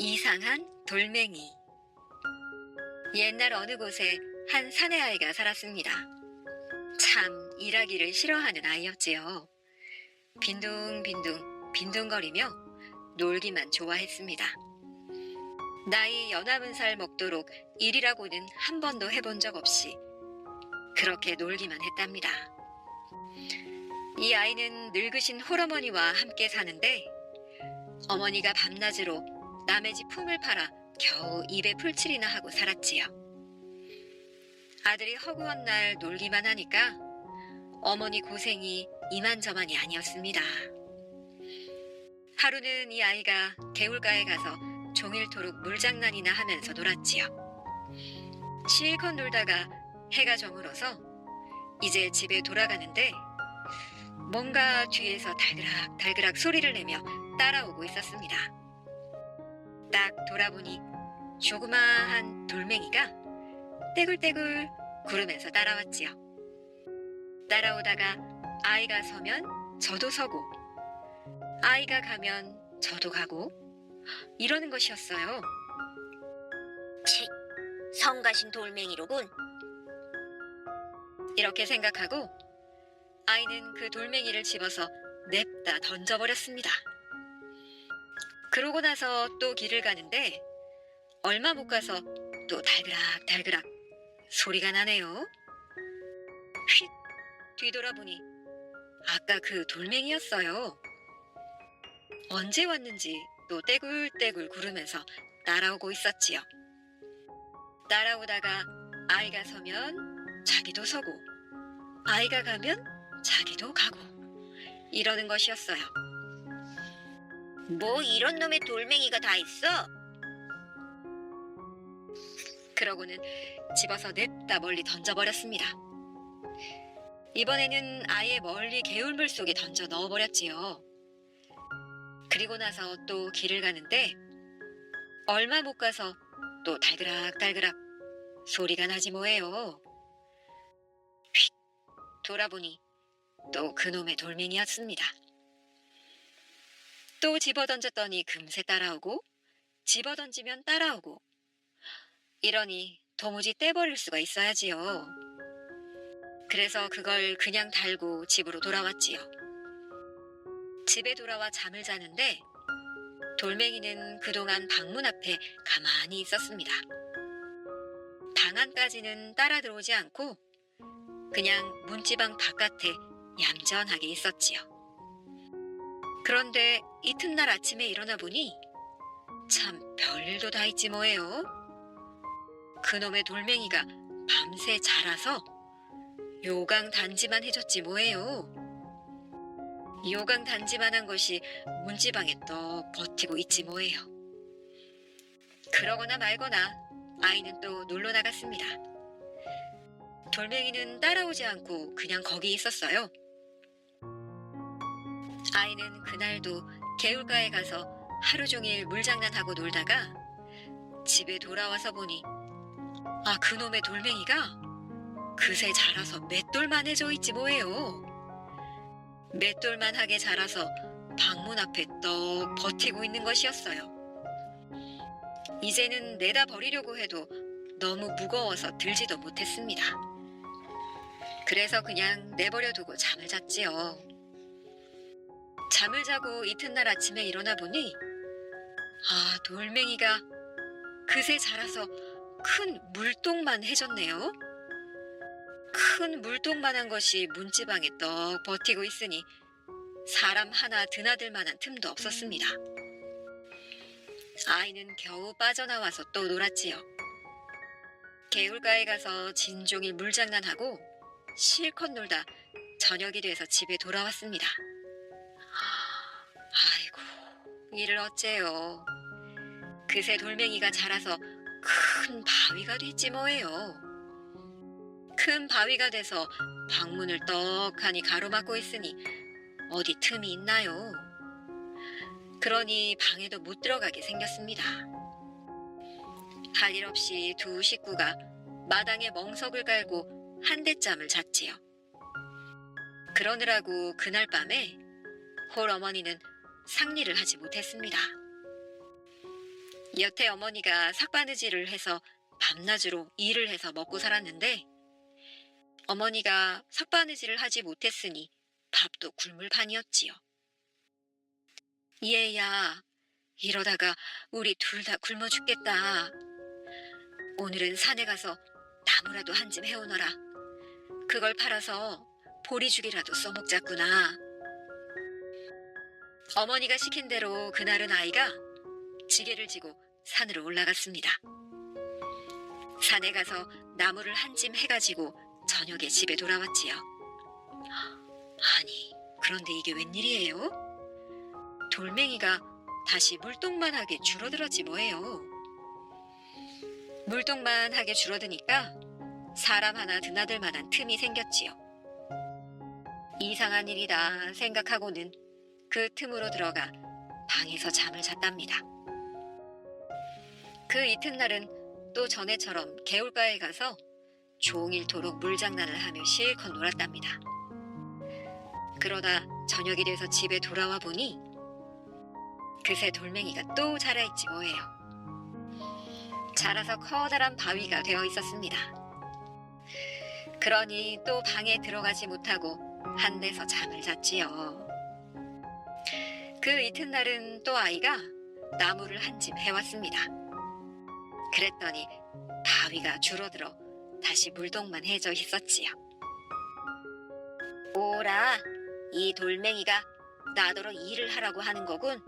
이상한 돌멩이. 옛날 어느 곳에 한 사내 아이가 살았습니다. 참 일하기를 싫어하는 아이였지요. 빈둥빈둥 빈둥거리며 놀기만 좋아했습니다. 나이 연하은 살 먹도록 일이라고는 한 번도 해본 적 없이 그렇게 놀기만 했답니다. 이 아이는 늙으신 홀어머니와 함께 사는데 어머니가 밤낮으로 남의 집 품을 팔아 겨우 입에 풀칠이나 하고 살았지요. 아들이 허구한 날 놀기만 하니까 어머니 고생이 이만저만이 아니었습니다. 하루는 이 아이가 개울가에 가서 종일토록 물장난이나 하면서 놀았지요. 실컷 놀다가 해가 저물어서 이제 집에 돌아가는데 뭔가 뒤에서 달그락 소리를 내며 따라오고 있었습니다. 딱 돌아보니 조그마한 돌멩이가 떼굴떼굴 구르면서 따라왔지요. 따라오다가 아이가 서면 저도 서고 아이가 가면 저도 가고 이러는 것이었어요. 치, 성가신 돌멩이로군. 이렇게 생각하고 아이는 그 돌멩이를 집어서 냅다 던져버렸습니다. 그러고 나서 또 길을 가는데 얼마 못 가서 또 달그락 소리가 나네요. 휙 뒤돌아보니 아까 그 돌멩이였어요. 언제 왔는지 또 떼굴떼굴 구르면서 따라오고 있었지요. 따라오다가 아이가 서면 자기도 서고 아이가 가면 자기도 가고 이러는 것이었어요. 뭐 이런 놈의 돌멩이가 다 있어? 그러고는 집어서 냅다 멀리 던져버렸습니다. 이번에는 아예 멀리 개울물 속에 던져 넣어버렸지요. 그리고 나서 또 길을 가는데 얼마 못 가서 또 달그락 소리가 나지 뭐예요. 휙 돌아보니 또 그놈의 돌멩이였습니다. 또 집어던졌더니 금세 따라오고 집어던지면 따라오고 이러니 도무지 떼버릴 수가 있어야지요. 그래서 그걸 그냥 달고 집으로 돌아왔지요. 집에 돌아와 잠을 자는데 돌멩이는 그동안 방문 앞에 가만히 있었습니다. 방 안까지는 따라 들어오지 않고 그냥 문지방 바깥에 얌전하게 있었지요. 그런데 이튿날 아침에 일어나 보니 참 별일도 다 있지 뭐예요. 그놈의 돌멩이가 밤새 자라서 요강 단지만 해줬지 뭐예요. 요강 단지만한 것이 문지방에 떡 버티고 있지 뭐예요. 그러거나 말거나 아이는 또 놀러 나갔습니다. 돌멩이는 따라오지 않고 그냥 거기 있었어요. 아이는 그날도 개울가에 가서 하루 종일 물장난하고 놀다가 집에 돌아와서 보니 그놈의 돌멩이가 그새 자라서 맷돌만해져 있지 뭐예요. 맷돌만하게 자라서 방문 앞에 떡 버티고 있는 것이었어요. 이제는 내다 버리려고 해도 너무 무거워서 들지도 못했습니다. 그래서 그냥 내버려 두고 잠을 잤지요. 잠을 자고 이튿날 아침에 일어나 보니 돌멩이가 그새 자라서 큰 물똥만 해졌네요. 큰 물똥만한 것이 문지방에 떡 버티고 있으니 사람 하나 드나들 만한 틈도 없었습니다. 아이는 겨우 빠져나와서 또 놀았지요. 개울가에 가서 진종일 물장난하고 실컷 놀다 저녁이 돼서 집에 돌아왔습니다. 아이고, 이를 어째요. 그새 돌멩이가 자라서 큰 바위가 됐지 뭐예요. 큰 바위가 돼서 방문을 떡하니 가로막고 있으니 어디 틈이 있나요? 그러니 방에도 못 들어가게 생겼습니다. 할 일 없이 두 식구가 마당에 멍석을 깔고 한대짬을 잤지요. 그러느라고 그날 밤에 홀 어머니는 상리를 하지 못했습니다. 여태 어머니가 삭바느질을 해서 밤낮으로 일을 해서 먹고 살았는데 어머니가 삭바느질을 하지 못했으니 밥도 굶을 판이었지요. 얘야, 이러다가 우리 둘 다 굶어 죽겠다. 오늘은 산에 가서 나무라도 한 짐 해오너라. 그걸 팔아서 보리죽이라도 써먹자꾸나. 어머니가 시킨 대로 그날은 아이가 지게를 지고 산으로 올라갔습니다. 산에 가서 나무를 한 짐 해가지고 저녁에 집에 돌아왔지요. 아니, 그런데 이게 웬일이에요? 돌멩이가 다시 물동만하게 줄어들었지 뭐예요. 물동만하게 줄어드니까 사람 하나 드나들 만한 틈이 생겼지요. 이상한 일이다 생각하고는 그 틈으로 들어가 방에서 잠을 잤답니다. 그 이튿날은 또 전에처럼 개울가에 가서 종일토록 물장난을 하며 실컷 놀았답니다. 그러다 저녁이 돼서 집에 돌아와 보니 그새 돌멩이가 또 자라있지 뭐예요. 자라서 커다란 바위가 되어 있었습니다. 그러니 또 방에 들어가지 못하고 한 데서 잠을 잤지요. 그 이튿날은 또 아이가 나무를 한 짐 해왔습니다. 그랬더니 바위가 줄어들어 다시 물동만 해져 있었지요. 오라, 이 돌멩이가 나더러 일을 하라고 하는 거군.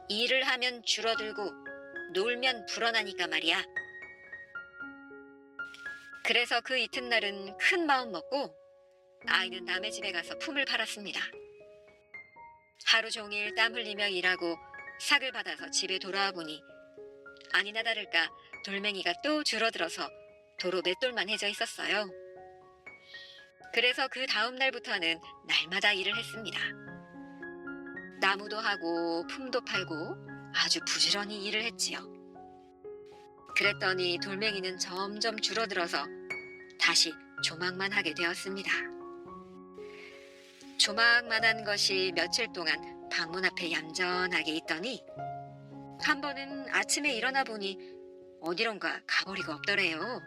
일을 하면 줄어들고 놀면 불어나니까 말이야. 그래서 그 이튿날은 큰 마음 먹고 아이는 남의 집에 가서 품을 팔았습니다. 하루 종일 땀 흘리며 일하고 삭을 받아서 집에 돌아와 보니 아니나 다를까 돌멩이가 또 줄어들어서 도로 맷돌만 해져 있었어요. 그래서 그 다음 날부터는 날마다 일을 했습니다. 나무도 하고 품도 팔고 아주 부지런히 일을 했지요. 그랬더니 돌멩이는 점점 줄어들어서 다시 조막만 하게 되었습니다. 조막만한 것이 며칠 동안 방문 앞에 얌전하게 있더니 한 번은 아침에 일어나 보니 어디론가 가버리고 없더래요.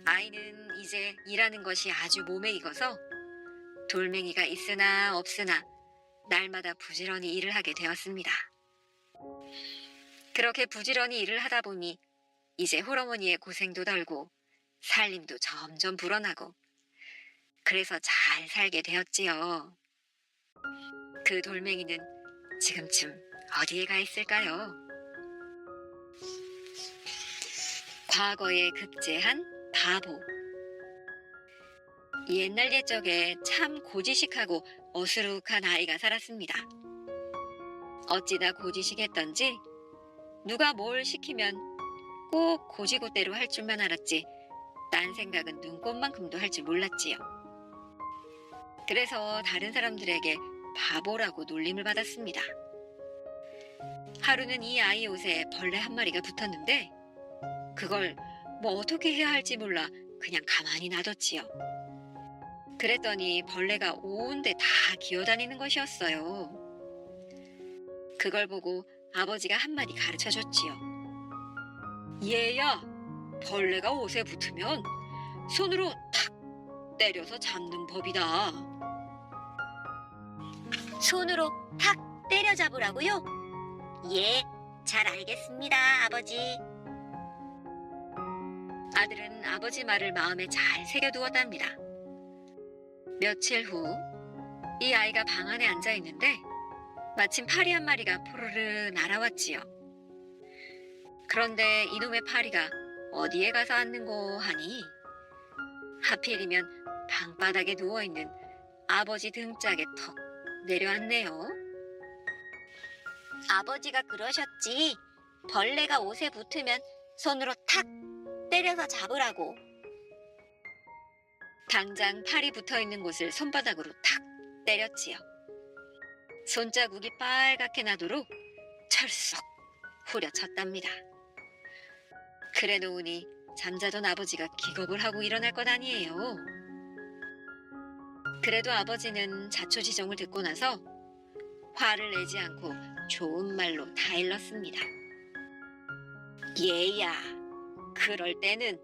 아이는 이제 일하는 것이 아주 몸에 익어서 돌멩이가 있으나 없으나 날마다 부지런히 일을 하게 되었습니다. 그렇게 부지런히 일을 하다 보니 이제 홀어머니의 고생도 덜고 살림도 점점 불어나고 그래서 잘 살게 되었지요. 그 돌멩이는 지금쯤 어디에 가 있을까요? 과거에 급제한 바보. 옛날 옛적에 참 고지식하고 어수룩한 아이가 살았습니다. 어찌나 고지식했던지 누가 뭘 시키면 꼭 고지고대로 할 줄만 알았지 딴 생각은 눈꼽만큼도 할 줄 몰랐지요. 그래서 다른 사람들에게 바보라고 놀림을 받았습니다. 하루는 이 아이 옷에 벌레 한 마리가 붙었는데 그걸 뭐 어떻게 해야 할지 몰라 그냥 가만히 놔뒀지요. 그랬더니 벌레가 온데 다 기어다니는 것이었어요. 그걸 보고 아버지가 한마디 가르쳐줬지요. 얘야, 벌레가 옷에 붙으면 손으로 탁 때려서 잡는 법이다. 손으로 탁 때려잡으라고요? 예, 잘 알겠습니다, 아버지. 아들은 아버지 말을 마음에 잘 새겨두었답니다. 며칠 후 이 아이가 방 안에 앉아 있는데 마침 파리 한 마리가 포르르 날아왔지요. 그런데 이놈의 파리가 어디에 가서 앉는고 하니 하필이면 방바닥에 누워있는 아버지 등짝에 턱 내려앉네요. 아버지가 그러셨지. 벌레가 옷에 붙으면 손으로 탁 때려서 잡으라고. 당장 팔이 붙어있는 곳을 손바닥으로 탁 때렸지요. 손자국이 빨갛게 나도록 철썩 후려쳤답니다. 그래 놓으니 잠자던 아버지가 기겁을 하고 일어날 것 아니에요. 그래도 아버지는 자초지종을 듣고 나서 화를 내지 않고 좋은 말로 다 일렀습니다. 얘야, 그럴 때는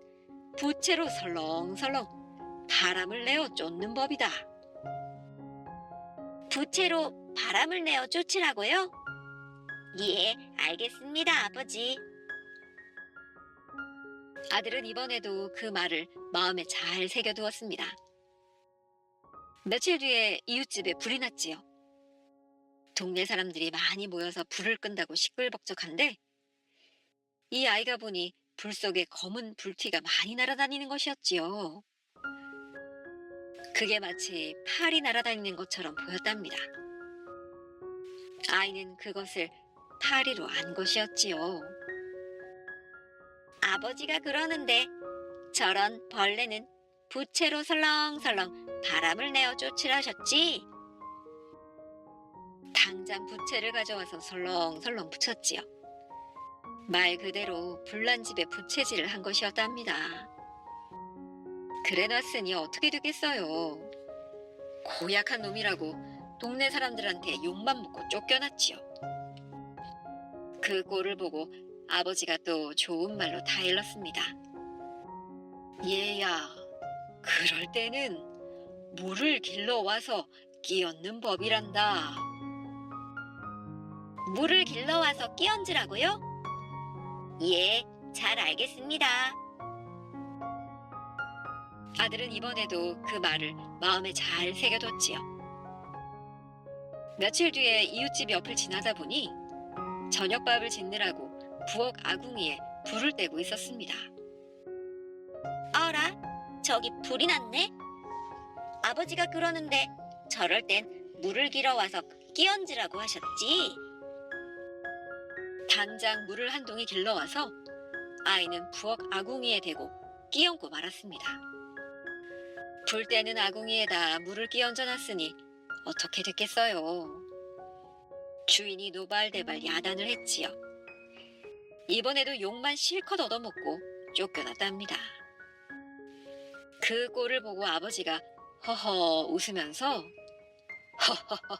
부채로 설렁설렁 바람을 내어 쫓는 법이다. 부채로 바람을 내어 쫓으라고요? 예, 알겠습니다, 아버지. 아들은 이번에도 그 말을 마음에 잘 새겨두었습니다. 며칠 뒤에 이웃집에 불이 났지요. 동네 사람들이 많이 모여서 불을 끈다고 시끌벅적한데 이 아이가 보니 불 속에 검은 불티가 많이 날아다니는 것이었지요. 그게 마치 팔이 날아다니는 것처럼 보였답니다. 아이는 그것을 파리로 안 것이었지요. 아버지가 그러는데 저런 벌레는 부채로 설렁설렁 바람을 내어 쫓으라셨지? 당장 부채를 가져와서 설렁설렁 붙였지요. 말 그대로 불난 집에 부채질을 한 것이었답니다. 그래놨으니 어떻게 되겠어요. 고약한 놈이라고 동네 사람들한테 욕만 먹고 쫓겨났지요. 그 꼴을 보고 아버지가 또 좋은 말로 다 일렀습니다. 얘야, 그럴 때는 물을 길러와서 끼얹는 법이란다. 물을 길러와서 끼얹으라고요? 예, 잘 알겠습니다. 아들은 이번에도 그 말을 마음에 잘 새겨뒀지요. 며칠 뒤에 이웃집 옆을 지나다 보니 저녁밥을 짓느라고 부엌 아궁이에 불을 떼고 있었습니다. 어라, 저기 불이 났네? 아버지가 그러는데 저럴 땐 물을 길어와서 끼얹으라고 하셨지? 당장 물을 한 동이 길러와서 아이는 부엌 아궁이에 대고 끼얹고 말았습니다. 불 때는 아궁이에다 물을 끼얹어 놨으니 어떻게 됐겠어요. 주인이 노발대발 야단을 했지요. 이번에도 욕만 실컷 얻어먹고 쫓겨났답니다. 그 꼴을 보고 아버지가 허허 웃으면서 허허허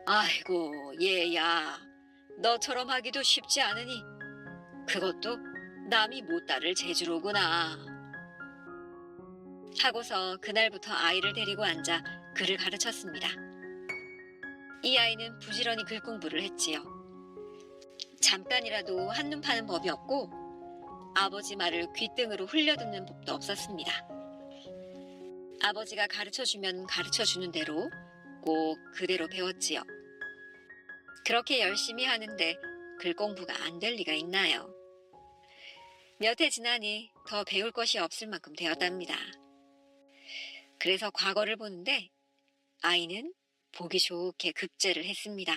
아이고 얘야 너처럼 하기도 쉽지 않으니 그것도 남이 못 따를 재주로구나 하고서 그날부터 아이를 데리고 앉아 글을 가르쳤습니다. 이 아이는 부지런히 글 공부를 했지요. 잠깐이라도 한눈 파는 법이 없고 아버지 말을 귓등으로 흘려듣는 법도 없었습니다. 아버지가 가르쳐주면 가르쳐주는 대로 꼭 그대로 배웠지요. 그렇게 열심히 하는데 글 공부가 안 될 리가 있나요? 몇 해 지나니 더 배울 것이 없을 만큼 되었답니다. 그래서 과거를 보는데 아이는 보기 좋게 급제를 했습니다.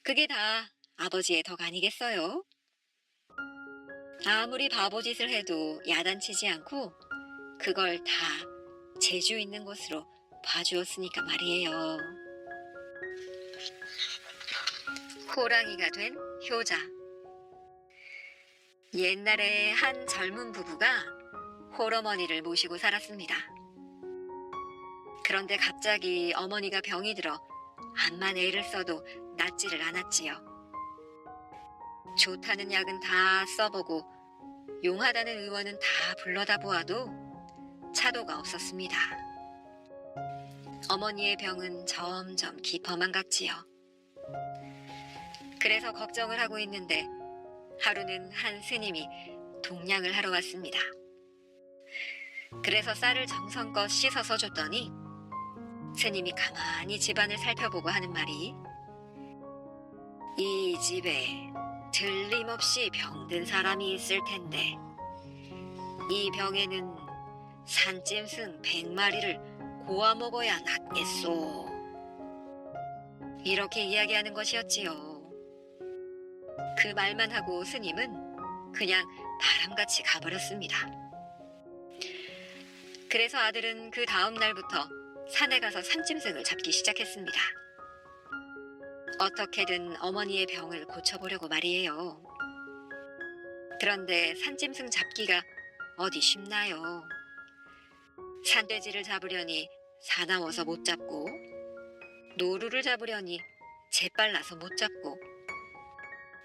그게 다 아버지의 덕 아니겠어요? 아무리 바보짓을 해도 야단치지 않고 그걸 다 재주 있는 것으로 봐주었으니까 말이에요. 호랑이가 된 효자. 옛날에 한 젊은 부부가 홀어머니를 모시고 살았습니다. 그런데 갑자기 어머니가 병이 들어 암만 애를 써도 낫지를 않았지요. 좋다는 약은 다 써보고 용하다는 의원은 다 불러다 보아도 차도가 없었습니다. 어머니의 병은 점점 깊어만 갔지요. 그래서 걱정을 하고 있는데 하루는 한 스님이 동냥을 하러 왔습니다. 그래서 쌀을 정성껏 씻어서 줬더니 스님이 가만히 집안을 살펴보고 하는 말이 이 집에 틀림없이 병든 사람이 있을 텐데 이 병에는 산짐승 100마리를 고아 먹어야 낫겠소. 이렇게 이야기하는 것이었지요. 그 말만 하고 스님은 그냥 바람같이 가버렸습니다. 그래서 아들은 그 다음 날부터 산에 가서 산짐승을 잡기 시작했습니다. 어떻게든 어머니의 병을 고쳐보려고 말이에요. 그런데 산짐승 잡기가 어디 쉽나요? 산돼지를 잡으려니 사나워서 못 잡고 노루를 잡으려니 재빨라서 못 잡고,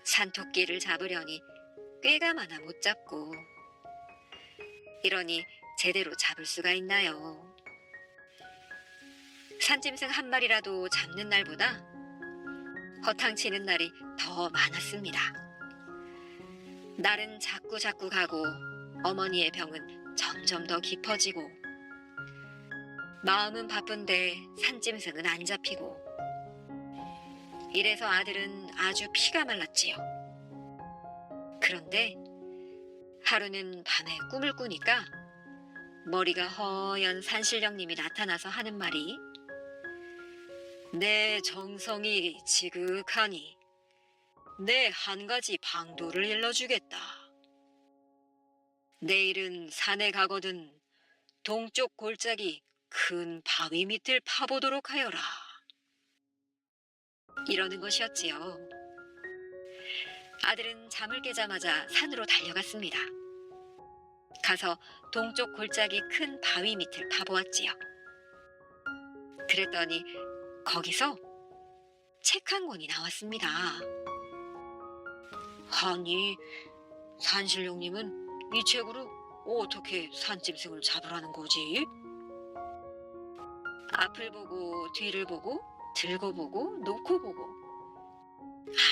산토끼를 잡으려니 꾀가 많아 못 잡고, 이러니 제대로 잡을 수가 있나요? 산짐승 한 마리라도 잡는 날보다 허탕치는 날이 더 많았습니다. 날은 자꾸 가고 어머니의 병은 점점 더 깊어지고, 마음은 바쁜데 산짐승은 안 잡히고, 이래서 아들은 아주 피가 말랐지요. 그런데 하루는 밤에 꿈을 꾸니까 머리가 허연 산신령님이 나타나서 하는 말이, 내 정성이 지극하니 내 한 가지 방도를 일러주겠다. 내일은 산에 가거든 동쪽 골짜기 큰 바위 밑을 파보도록 하여라. 이러는 것이었지요. 아들은 잠을 깨자마자 산으로 달려갔습니다. 가서 동쪽 골짜기 큰 바위 밑을 파보았지요. 그랬더니 거기서 책 한 권이 나왔습니다. 아니, 산신령님은 이 책으로 어떻게 산짐승을 잡으라는 거지? 앞을 보고 뒤를 보고 들고 보고 놓고 보고,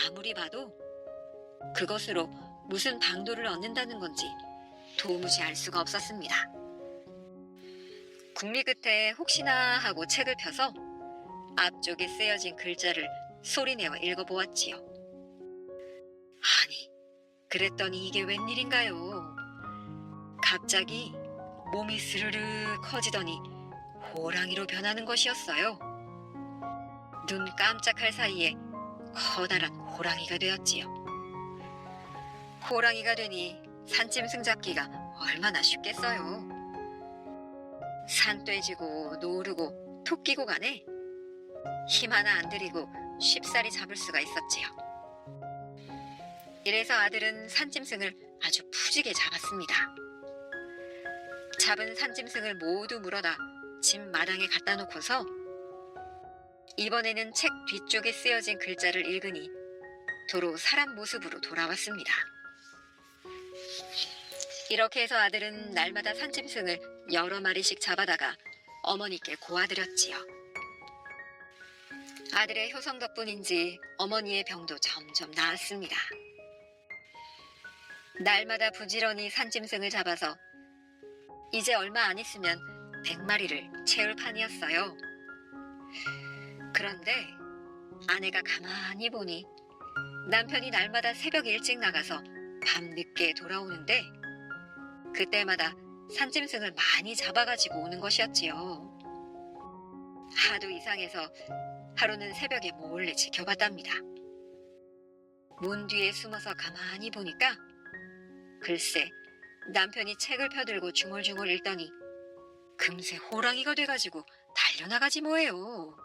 아무리 봐도 그것으로 무슨 방도를 얻는다는 건지 도무지 알 수가 없었습니다. 궁리 끝에 혹시나 하고 책을 펴서 앞쪽에 쓰여진 글자를 소리내어 읽어보았지요. 아니, 그랬더니 이게 웬일인가요? 갑자기 몸이 스르르 커지더니 호랑이로 변하는 것이었어요. 눈 깜짝할 사이에 커다란 호랑이가 되었지요. 호랑이가 되니 산짐승 잡기가 얼마나 쉽겠어요. 산돼지고 노르고 토끼고 간에 힘 하나 안 들이고 쉽사리 잡을 수가 있었지요. 이래서 아들은 산짐승을 아주 푸지게 잡았습니다. 잡은 산짐승을 모두 물어다 집 마당에 갖다 놓고서 이번에는 책 뒤쪽에 쓰여진 글자를 읽으니 도로 사람 모습으로 돌아왔습니다. 이렇게 해서 아들은 날마다 산짐승을 여러 마리씩 잡아다가 어머니께 고아드렸지요. 아들의 효성 덕분인지 어머니의 병도 점점 나았습니다. 날마다 부지런히 산짐승을 잡아서 이제 얼마 안 있으면 100마리를 채울 판이었어요. 그런데 아내가 가만히 보니 남편이 날마다 새벽 일찍 나가서 밤 늦게 돌아오는데 그때마다 산짐승을 많이 잡아가지고 오는 것이었지요. 하도 이상해서 하루는 새벽에 몰래 지켜봤답니다. 문 뒤에 숨어서 가만히 보니까 글쎄 남편이 책을 펴들고 중얼중얼 읽더니 금세 호랑이가 돼가지고 달려나가지 뭐예요.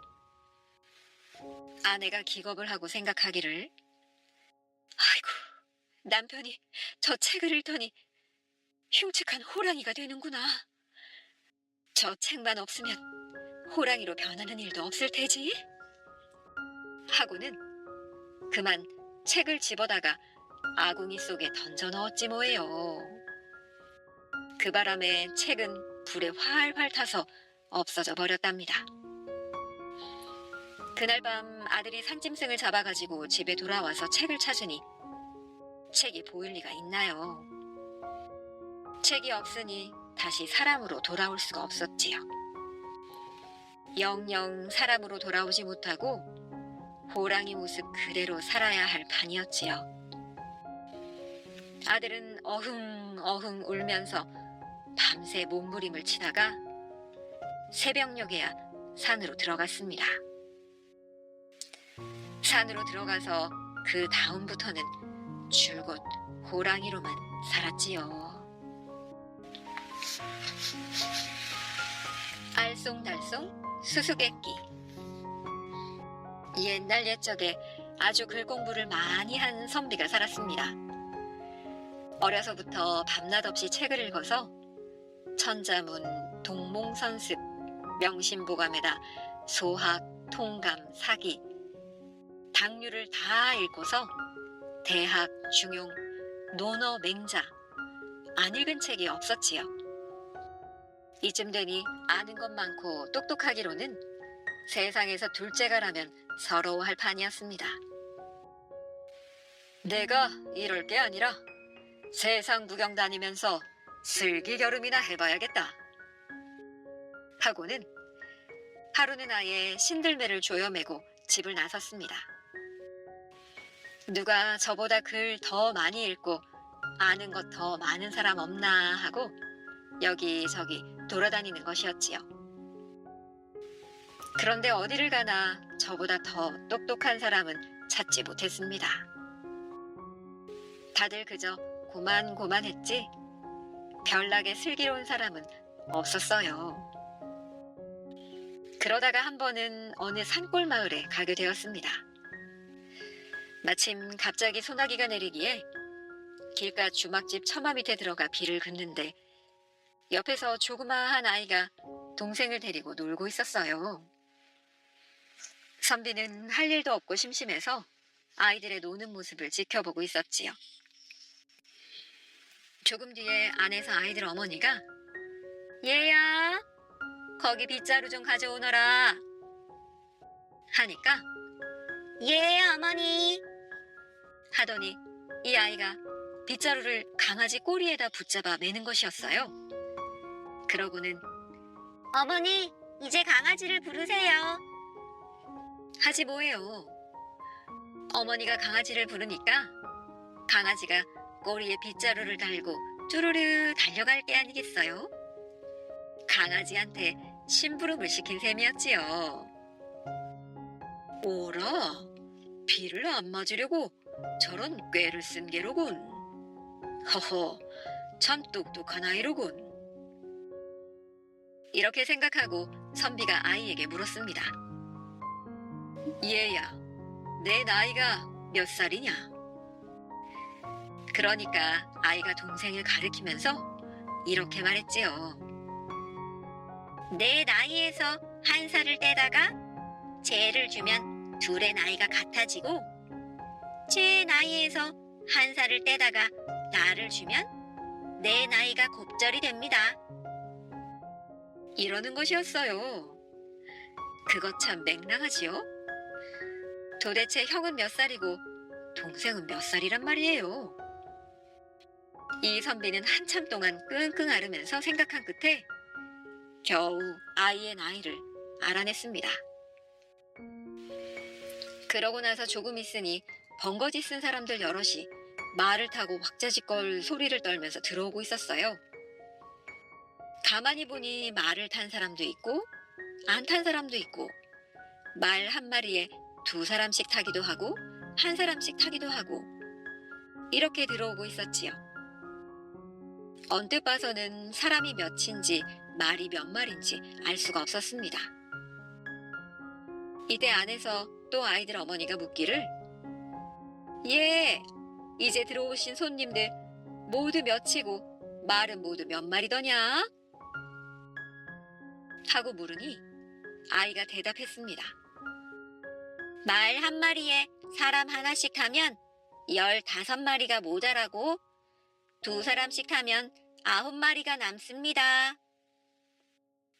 아내가 기겁을 하고 생각하기를, 아이고, 남편이 저 책을 읽더니 흉측한 호랑이가 되는구나. 저 책만 없으면 호랑이로 변하는 일도 없을 테지? 하고는 그만 책을 집어다가 아궁이 속에 던져 넣었지 뭐예요. 그 바람에 책은 불에 활활 타서 없어져 버렸답니다. 그날 밤 아들이 산짐승을 잡아가지고 집에 돌아와서 책을 찾으니 책이 보일 리가 있나요? 책이 없으니 다시 사람으로 돌아올 수가 없었지요. 영영 사람으로 돌아오지 못하고 호랑이 모습 그대로 살아야 할 판이었지요. 아들은 어흥어흥 울면서 밤새 몸부림을 치다가 새벽녘에야 산으로 들어갔습니다. 산으로 들어가서 그 다음부터는 줄곧 호랑이로만 살았지요. 알쏭달쏭 수수께끼. 옛날 옛적에 아주 글 공부를 많이 한 선비가 살았습니다. 어려서부터 밤낮 없이 책을 읽어서 천자문, 동몽선습, 명심보감에다 소학, 통감, 사기 당류를 다 읽고서 대학, 중용, 논어, 맹자 안 읽은 책이 없었지요. 이쯤 되니 아는 것 많고 똑똑하기로는 세상에서 둘째가라면 서러워할 판이었습니다. 내가 이럴 게 아니라 세상 구경 다니면서 슬기겨름이나 해봐야겠다 하고는 하루는 아예 신들매를 조여매고 집을 나섰습니다. 누가 저보다 글 더 많이 읽고 아는 것 더 많은 사람 없나 하고 여기저기 돌아다니는 것이었지요. 그런데 어디를 가나 저보다 더 똑똑한 사람은 찾지 못했습니다. 다들 그저 고만고만했지 별나게 슬기로운 사람은 없었어요. 그러다가 한 번은 어느 산골 마을에 가게 되었습니다. 마침 갑자기 소나기가 내리기에 길가 주막집 처마 밑에 들어가 비를 긋는데 옆에서 조그마한 아이가 동생을 데리고 놀고 있었어요. 선비는 할 일도 없고 심심해서 아이들의 노는 모습을 지켜보고 있었지요. 조금 뒤에 안에서 아이들 어머니가 얘야 거기 빗자루 좀 가져오너라 하니까 예, 어머니. 하더니 이 아이가 빗자루를 강아지 꼬리에다 붙잡아 매는 것이었어요. 그러고는 어머니, 이제 강아지를 부르세요. 하지 뭐예요. 어머니가 강아지를 부르니까 강아지가 꼬리에 빗자루를 달고 쭈루르 달려갈 게 아니겠어요? 강아지한테 심부름을 시킨 셈이었지요. 오라, 비를 안 맞으려고 저런 꾀를 쓴 게로군. 허허, 참 똑똑한 아이로군. 이렇게 생각하고 선비가 아이에게 물었습니다. 얘야, 내 나이가 몇 살이냐? 그러니까 아이가 동생을 가리키면서 이렇게 말했지요. 내 나이에서 한 살을 떼다가 쟤를 주면 둘의 나이가 같아지고 쟤 나이에서 한 살을 떼다가 나를 주면 내 나이가 곱절이 됩니다. 이러는 것이었어요. 그것 참 맹랑하지요? 도대체 형은 몇 살이고 동생은 몇 살이란 말이에요. 이 선비는 한참 동안 끙끙 앓으면서 생각한 끝에 겨우 아이의 나이를 알아냈습니다. 그러고 나서 조금 있으니 번거지 쓴 사람들 여럿이 말을 타고 왁자지껄 소리를 떨면서 들어오고 있었어요. 가만히 보니 말을 탄 사람도 있고 안 탄 사람도 있고 말 한 마리에 두 사람씩 타기도 하고 한 사람씩 타기도 하고 이렇게 들어오고 있었지요. 언뜻 봐서는 사람이 몇인지 말이 몇 마리인지 알 수가 없었습니다. 이때 안에서 또 아이들 어머니가 묻기를 예, 이제 들어오신 손님들 모두 몇이고 말은 모두 몇 마리더냐? 하고 물으니 아이가 대답했습니다. 말 한 마리에 사람 하나씩 타면 15마리가 모자라고 두 사람씩 타면 9마리가 남습니다.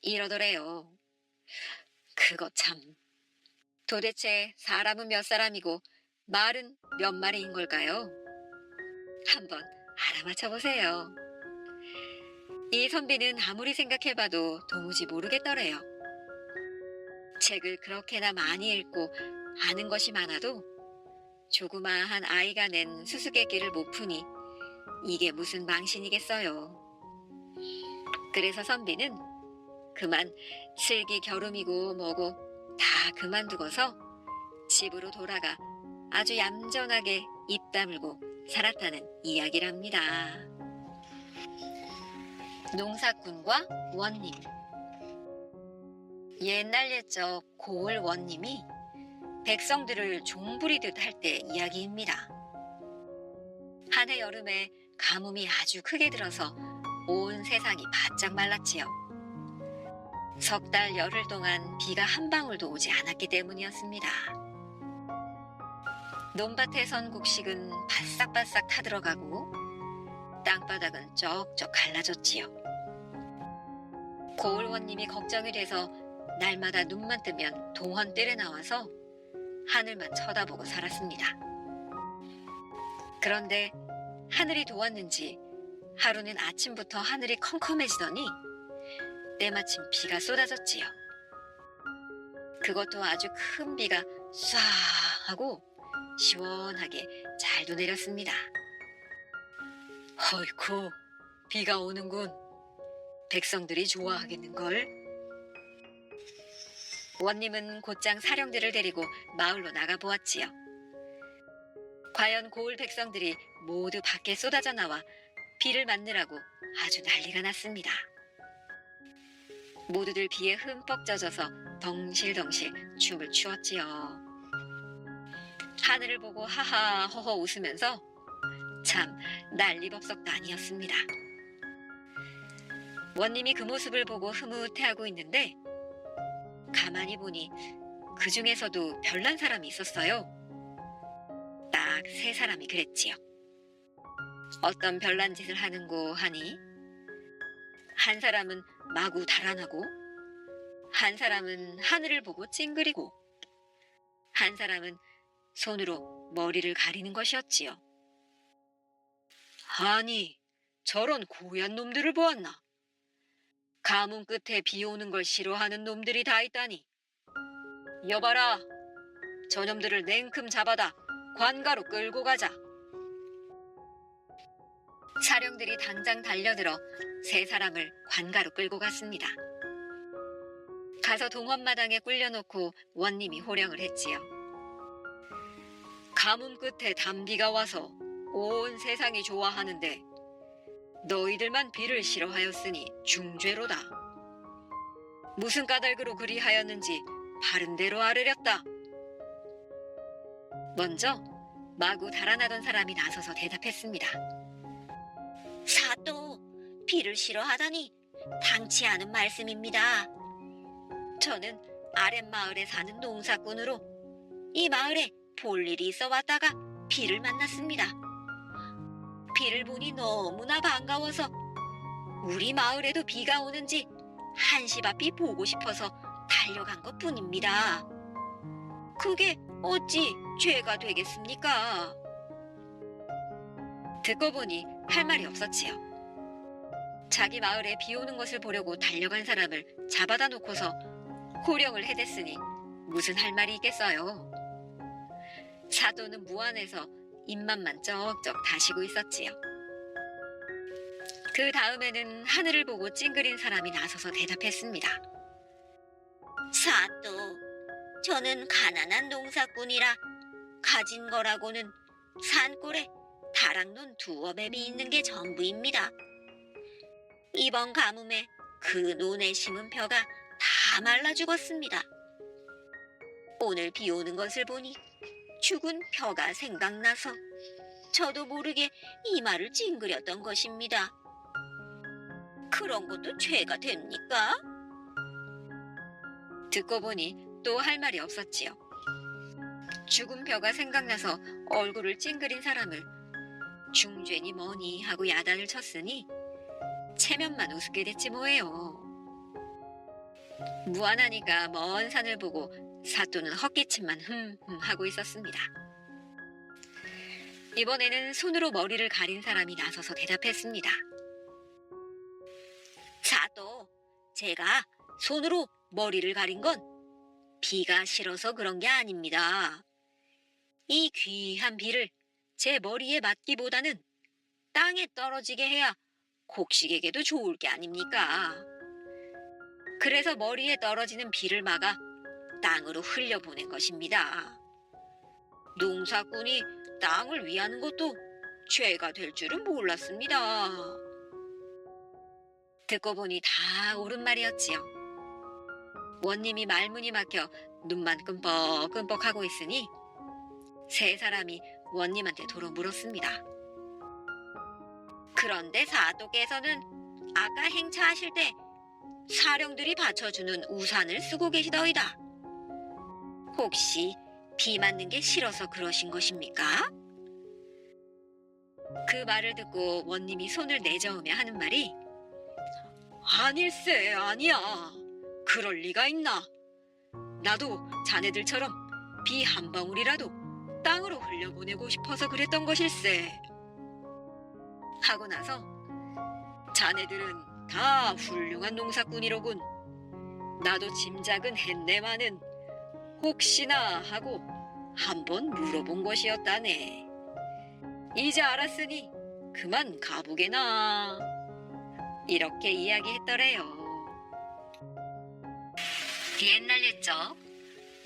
이러더래요. 그거 참. 도대체 사람은 몇 사람이고 말은 몇 마리인 걸까요? 한번 알아맞혀 보세요. 이 선비는 아무리 생각해봐도 도무지 모르겠더래요. 책을 그렇게나 많이 읽고 아는 것이 많아도 조그마한 아이가 낸 수수께끼를 못 푸니 이게 무슨 망신이겠어요. 그래서 선비는 그만 슬기 겨름이고 뭐고 다 그만두고서 집으로 돌아가 아주 얌전하게 입 다물고 살았다는 이야기랍니다. 농사꾼과 원님. 옛날 옛적 고을 원님이 백성들을 종부리듯 할 때 이야기입니다. 한 해 여름에 가뭄이 아주 크게 들어서 온 세상이 바짝 말랐지요. 석 달 열흘 동안 비가 한 방울도 오지 않았기 때문이었습니다. 논밭에선 곡식은 바싹바싹 타들어가고 땅바닥은 쩍쩍 갈라졌지요. 고을원님이 걱정이 돼서 날마다 눈만 뜨면 동헌뜰에 나와서 하늘만 쳐다보고 살았습니다. 그런데 하늘이 도왔는지 하루는 아침부터 하늘이 컴컴해지더니 때마침 비가 쏟아졌지요. 그것도 아주 큰 비가 쏴 하고 시원하게 잘도 내렸습니다. 헐쿠, 비가 오는군. 백성들이 좋아하겠는걸. 원님은 곧장 사령들을 데리고 마을로 나가보았지요. 과연 고을 백성들이 모두 밖에 쏟아져 나와 비를 맞느라고 아주 난리가 났습니다. 모두들 비에 흠뻑 젖어서 덩실덩실 춤을 추었지요. 하늘을 보고 하하 허허 웃으면서 참 난리법석도 아니었습니다. 원님이 그 모습을 보고 흐뭇해하고 있는데 가만히 보니 그 중에서도 별난 사람이 있었어요. 딱 3사람이 그랬지요. 어떤 별난 짓을 하는고 하니 한 사람은 마구 달아나고 한 사람은 하늘을 보고 찡그리고 한 사람은 손으로 머리를 가리는 것이었지요. 아니, 저런 고얀 놈들을 보았나? 가문 끝에 비 오는 걸 싫어하는 놈들이 다 있다니. 여봐라, 저놈들을 냉큼 잡아다 관가로 끌고 가자. 사령들이 당장 달려들어 3사람을 관가로 끌고 갔습니다. 가서 동원마당에 꿀려놓고 원님이 호령을 했지요. 가뭄 끝에 단비가 와서 온 세상이 좋아하는데 너희들만 비를 싫어하였으니 중죄로다. 무슨 까닭으로 그리하였는지 바른 대로 아뢰렸다. 먼저 마구 달아나던 사람이 나서서 대답했습니다. 사또, 비를 싫어하다니 당치 않은 말씀입니다. 저는 아랫마을에 사는 농사꾼으로 이 마을에 볼 일이 있어 왔다가 비를 만났습니다. 비를 보니 너무나 반가워서 우리 마을에도 비가 오는지 한시 앞이 보고 싶어서 달려간 것 뿐입니다. 그게 어찌 죄가 되겠습니까? 듣고 보니 할 말이 없었지요. 자기 마을에 비 오는 것을 보려고 달려간 사람을 잡아다 놓고서 호령을 해댔으니 무슨 할 말이 있겠어요. 사도는 무안해서 입맛만 쩍쩍 다시고 있었지요. 그 다음에는 하늘을 보고 찡그린 사람이 나서서 대답했습니다. 사또, 저는 가난한 농사꾼이라 가진 거라고는 산골에 다락논 2업앱이 있는 게 전부입니다. 이번 가뭄에 그 논에 심은 벼가 다 말라 죽었습니다. 오늘 비 오는 것을 보니 죽은 벼가 생각나서 저도 모르게 이마를 찡그렸던 것입니다. 그런 것도 죄가 됩니까? 듣고 보니 또 할 말이 없었지요. 죽은 벼가 생각나서 얼굴을 찡그린 사람을 중죄니 뭐니 하고 야단을 쳤으니 체면만 우습게 됐지 뭐예요. 무안하니까 먼 산을 보고 사또는 헛기침만 하고 있었습니다. 이번에는 손으로 머리를 가린 사람이 나서서 대답했습니다. 사또, 제가 손으로 머리를 가린 건 비가 싫어서 그런 게 아닙니다. 이 귀한 비를 제 머리에 맞기보다는 땅에 떨어지게 해야 곡식에게도 좋을 게 아닙니까? 그래서 머리에 떨어지는 비를 막아 땅으로 흘려보낸 것입니다. 농사꾼이 땅을 위하는 것도 죄가 될 줄은 몰랐습니다. 듣고 보니 다 옳은 말이었지요. 원님이 말문이 막혀 눈만 끔뻑끔뻑하고 있으니 3사람이 원님한테 도로 물었습니다. 그런데 사또께서는 아까 행차하실 때 사령들이 받쳐주는 우산을 쓰고 계시더이다. 혹시 비 맞는 게 싫어서 그러신 것입니까? 그 말을 듣고 원님이 손을 내저으며 하는 말이 아닐세, 아니야. 그럴 리가 있나? 나도 자네들처럼 비 한 방울이라도 땅으로 흘려보내고 싶어서 그랬던 것일세. 하고 나서 자네들은 다 훌륭한 농사꾼이로군. 나도 짐작은 했네마는 혹시나 하고 한번 물어본 것이었다네. 이제 알았으니 그만 가보게나. 이렇게 이야기했더래요. 옛날 옛적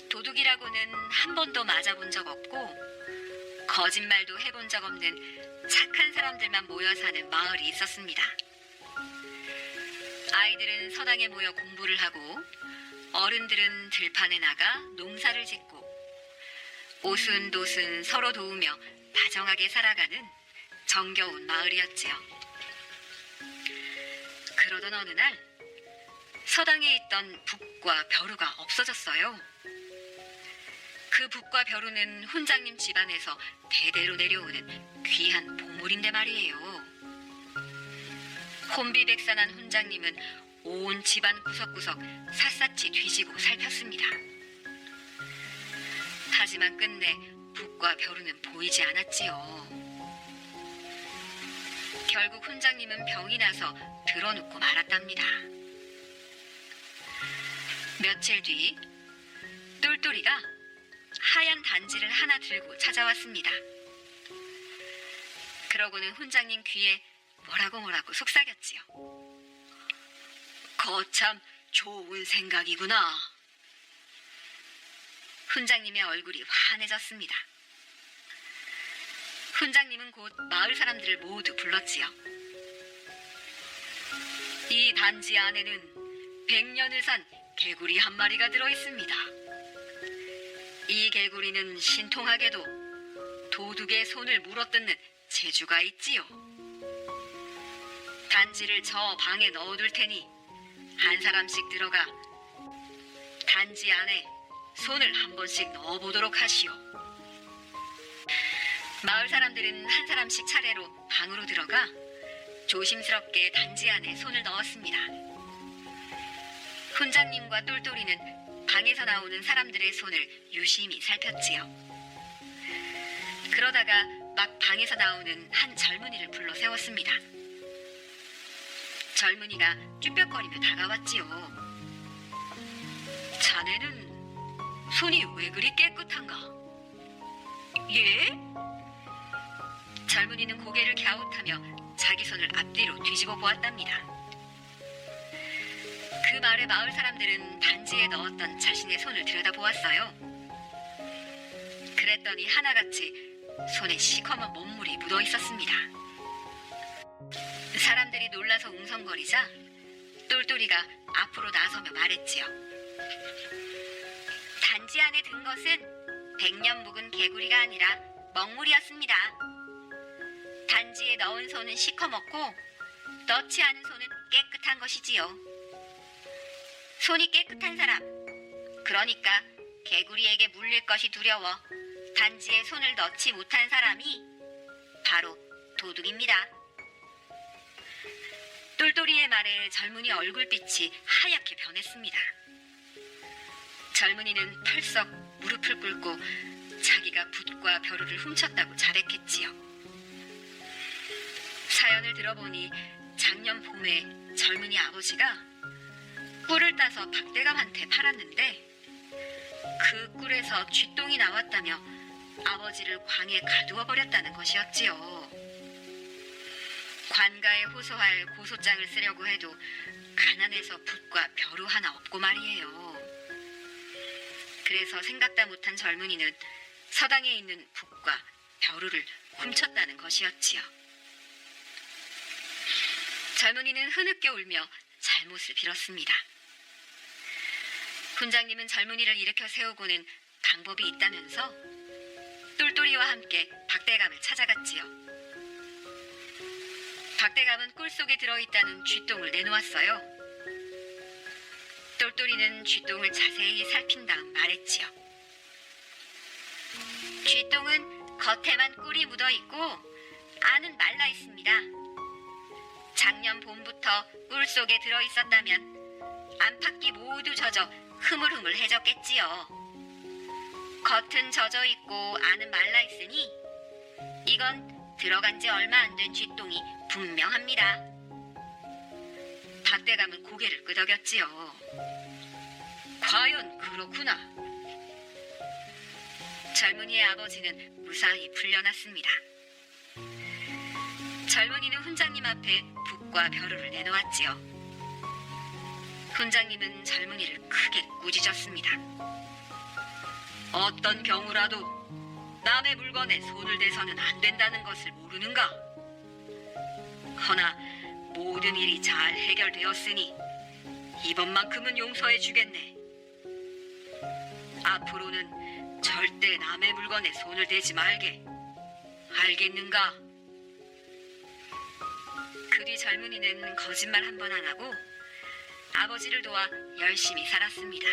도둑이라고는 한 번도 맞아본 적 없고 거짓말도 해본 적 없는 착한 사람들만 모여 사는 마을이 있었습니다. 아이들은 서당에 모여 공부를 하고 어른들은 들판에 나가 농사를 짓고 오순도순 서로 도우며 다정하게 살아가는 정겨운 마을이었지요. 그러던 어느 날 서당에 있던 북과 벼루가 없어졌어요. 그 북과 벼루는 훈장님 집안에서 대대로 내려오는 귀한 보물인데 말이에요. 혼비백산한 훈장님은 온 집안 구석구석 샅샅이 뒤지고 살폈습니다. 하지만 끝내 북과 벼루는 보이지 않았지요. 결국 훈장님은 병이 나서 드러눕고 말았답니다. 며칠 뒤 똘똘이가 하얀 단지를 하나 들고 찾아왔습니다. 그러고는 훈장님 귀에 뭐라고 속삭였지요. 거참 좋은 생각이구나. 훈장님의 얼굴이 환해졌습니다. 훈장님은 곧 마을 사람들을 모두 불렀지요. 이 단지 안에는 100년을 산 개구리 한 마리가 들어있습니다. 이 개구리는 신통하게도 도둑의 손을 물어뜯는 재주가 있지요. 단지를 저 방에 넣어둘 테니 한 사람씩 들어가 단지 안에 손을 한 번씩 넣어보도록 하시오. 마을 사람들은 한 사람씩 차례로 방으로 들어가 조심스럽게 단지 안에 손을 넣었습니다. 훈장님과 똘똘이는 방에서 나오는 사람들의 손을 유심히 살폈지요. 그러다가 막 방에서 나오는 한 젊은이를 불러 세웠습니다. 젊은이가 쭈뼛거리며 다가왔지요. 자네는 손이 왜 그리 깨끗한가? 예? 젊은이는 고개를 갸웃하며 자기 손을 앞뒤로 뒤집어 보았답니다. 그 말에 마을 사람들은 단지에 넣었던 자신의 손을 들여다보았어요. 그랬더니 하나같이 손에 시커먼 먹물이 묻어 있었습니다. 사람들이 놀라서 웅성거리자 똘똘이가 앞으로 나서며 말했지요. 단지 안에 든 것은 100년 묵은 개구리가 아니라 먹물이었습니다. 단지에 넣은 손은 시커멓고 넣지 않은 손은 깨끗한 것이지요. 손이 깨끗한 사람, 그러니까 개구리에게 물릴 것이 두려워 단지에 손을 넣지 못한 사람이 바로 도둑입니다. 똘똘이의 말에 젊은이 얼굴빛이 하얗게 변했습니다. 젊은이는 털썩 무릎을 꿇고 자기가 붓과 벼루를 훔쳤다고 자백했지요. 사연을 들어보니 작년 봄에 젊은이 아버지가 꿀을 따서 박대감한테 팔았는데 그 꿀에서 쥐똥이 나왔다며 아버지를 광에 가두어 버렸다는 것이었지요. 관가에 호소할 고소장을 쓰려고 해도 가난해서 붓과 벼루 하나 없고 말이에요. 그래서 생각다 못한 젊은이는 서당에 있는 붓과 벼루를 훔쳤다는 것이었지요. 젊은이는 흐느껴 울며 잘못을 빌었습니다. 훈장님은 젊은이를 일으켜 세우고는 방법이 있다면서 똘똘이와 함께 박대감을 찾아갔지요. 박대감은 꿀 속에 들어있다는 쥐똥을 내놓았어요. 똘똘이는 쥐똥을 자세히 살핀 다음 말했지요. 쥐똥은 겉에만 꿀이 묻어 있고 안은 말라 있습니다. 작년 봄부터 꿀 속에 들어 있었다면 안팎이 모두 젖어 흐물흐물해졌겠지요. 겉은 젖어 있고 안은 말라 있으니 이건 들어간 지 얼마 안 된 쥐똥이 분명합니다. 박대감은 고개를 끄덕였지요. 과연 그렇구나. 젊은이의 아버지는 무사히 풀려났습니다. 젊은이는 훈장님 앞에 북과 벼루를 내놓았지요. 훈장님은 젊은이를 크게 꾸짖었습니다. 어떤 경우라도 남의 물건에 손을 대서는 안 된다는 것을 모르는가? 허나 모든 일이 잘 해결되었으니 이번만큼은 용서해 주겠네. 앞으로는 절대 남의 물건에 손을 대지 말게. 알겠는가? 그 뒤 젊은이는 거짓말 한 번 안 하고 아버지를 도와 열심히 살았습니다.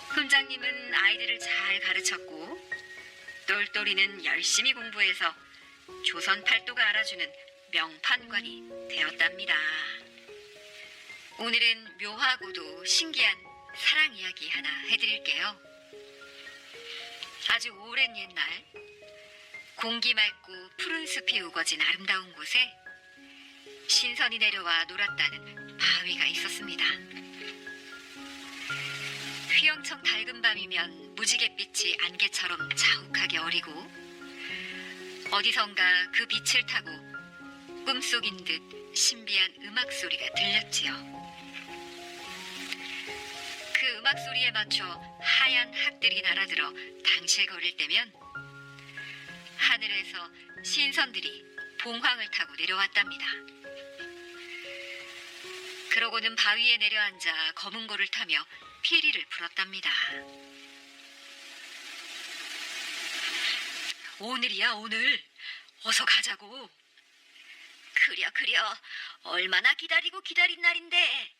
훈장님은 아이들을 잘 가르쳤고 똘똘이는 열심히 공부해서 조선 팔도가 알아주는 명판관이 되었답니다. 오늘은 묘하고도 신기한 사랑 이야기 하나 해드릴게요. 아주 오랜 옛날 공기 맑고 푸른 숲이 우거진 아름다운 곳에 신선이 내려와 놀았다는 바위가 있었습니다. 휘영청 밝은 밤이면 무지갯빛이 안개처럼 자욱하게 어리고 어디선가 그 빛을 타고 꿈속인 듯 신비한 음악 소리가 들렸지요. 그 음악 소리에 맞춰 하얀 학들이 날아들어 당실거릴 때면 하늘에서 신선들이 봉황을 타고 내려왔답니다. 그러고는 바위에 내려앉아 검은 고를 타며 피리를 불었답니다. 오늘이야 오늘. 어서 가자고. 그려 얼마나 기다리고 기다린 날인데.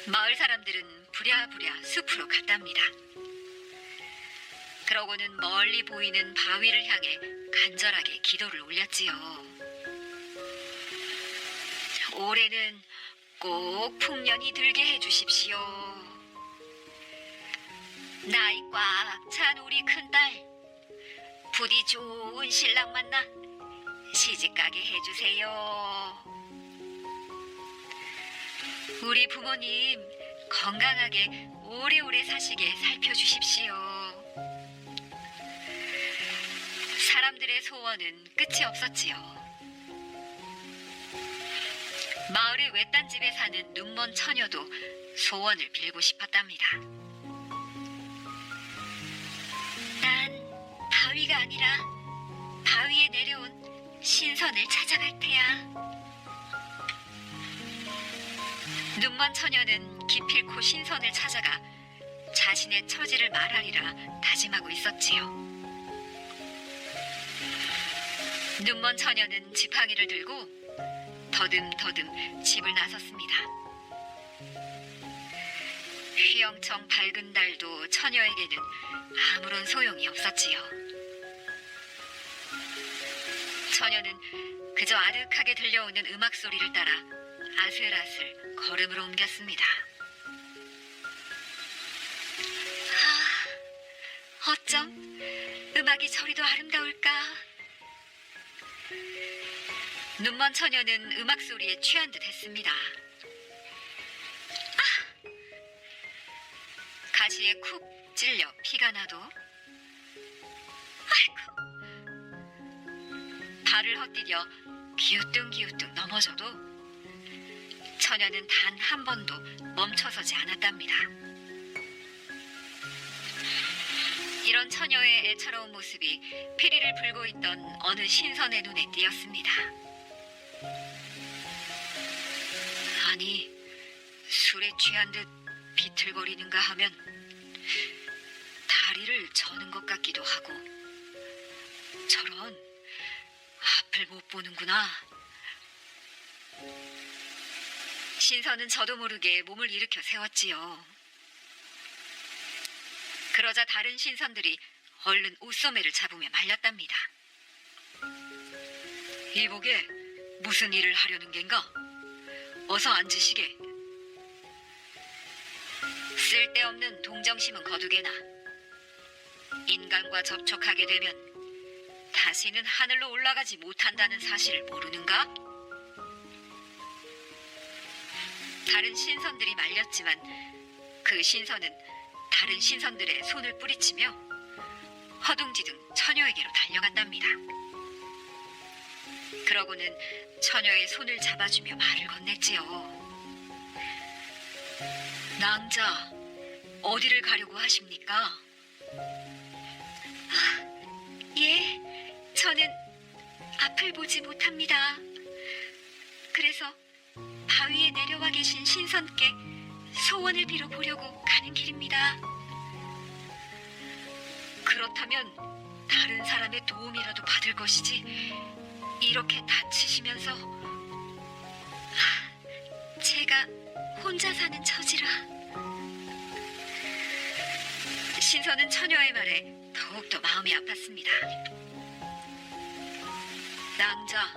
마을 사람들은 부랴부랴 숲으로 갔답니다. 그러고는 멀리 보이는 바위를 향해 간절하게 기도를 올렸지요. 올해는 꼭 풍년이 들게 해주십시오. 나이 꽉 찬 우리 큰딸 부디 좋은 신랑 만나 시집가게 해주세요. 우리 부모님 건강하게 오래오래 사시게 살펴주십시오. 사람들의 소원은 끝이 없었지요. 마을의 외딴집에 사는 눈먼 처녀도 소원을 빌고 싶었답니다. 난 바위가 아니라 바위에 내려온 신선을 찾아갈 테야. 눈먼 처녀는 기필코 신선을 찾아가 자신의 처지를 말하리라 다짐하고 있었지요. 눈먼 처녀는 지팡이를 들고 더듬더듬 집을 나섰습니다. 휘영청 밝은 달도 처녀에게는 아무런 소용이 없었지요. 처녀는 그저 아득하게 들려오는 음악 소리를 따라 아슬아슬 걸음을 옮겼습니다. 아, 어쩜 음악이 저리도 아름다울까? 눈먼 처녀는 음악 소리에 취한 듯 했습니다. 가시에 쿡 찔려 피가 나도 아이고, 발을 헛디뎌 기우뚱기우뚱 넘어져도 처녀는 단 한 번도 멈춰서지 않았답니다. 이런 처녀의 애처로운 모습이 피리를 불고 있던 어느 신선의 눈에 띄었습니다. 아니, 술에 취한 듯 비틀거리는가 하면 다리를 저는 것 같기도 하고 저런 앞을 못 보는구나. 신선은 저도 모르게 몸을 일으켜 세웠지요. 그러자 다른 신선들이 얼른 옷소매를 잡으며 말렸답니다. 이보게 무슨 일을 하려는 겐가? 어서 앉으시게. 쓸데없는 동정심은 거두게나 인간과 접촉하게 되면 다시는 하늘로 올라가지 못한다는 사실을 모르는가? 다른 신선들이 말렸지만 그 신선은 다른 신선들의 손을 뿌리치며 허둥지둥 처녀에게로 달려갔답니다. 그러고는 처녀의 손을 잡아주며 말을 건넸지요. 낭자, 어디를 가려고 하십니까? 예, 저는 앞을 보지 못합니다. 그래서 바위에 내려와 계신 신선께 소원을 빌어보려고 가는 길입니다. 그렇다면 다른 사람의 도움이라도 받을 것이지 이렇게 다치시면서. 제가 혼자 사는 처지라. 신선은 처녀의 말에 더욱더 마음이 아팠습니다. 낭자,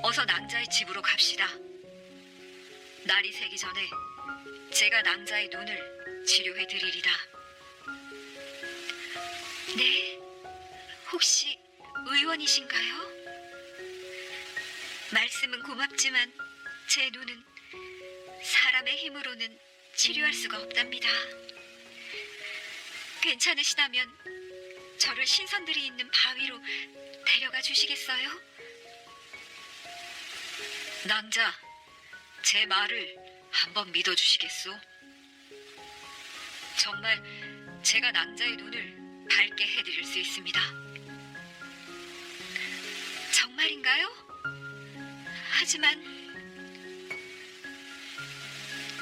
어서 낭자의 집으로 갑시다. 날이 새기 전에 제가 낭자의 눈을 치료해 드리리다. 네? 혹시 의원이신가요? 말씀은 고맙지만 제 눈은 사람의 힘으로는 치료할 수가 없답니다. 괜찮으시다면 저를 신선들이 있는 바위로 데려가 주시겠어요? 낭자, 제 말을 한번 믿어주시겠소? 정말 제가 낭자의 눈을 밝게 해드릴 수 있습니다. 정말인가요? 하지만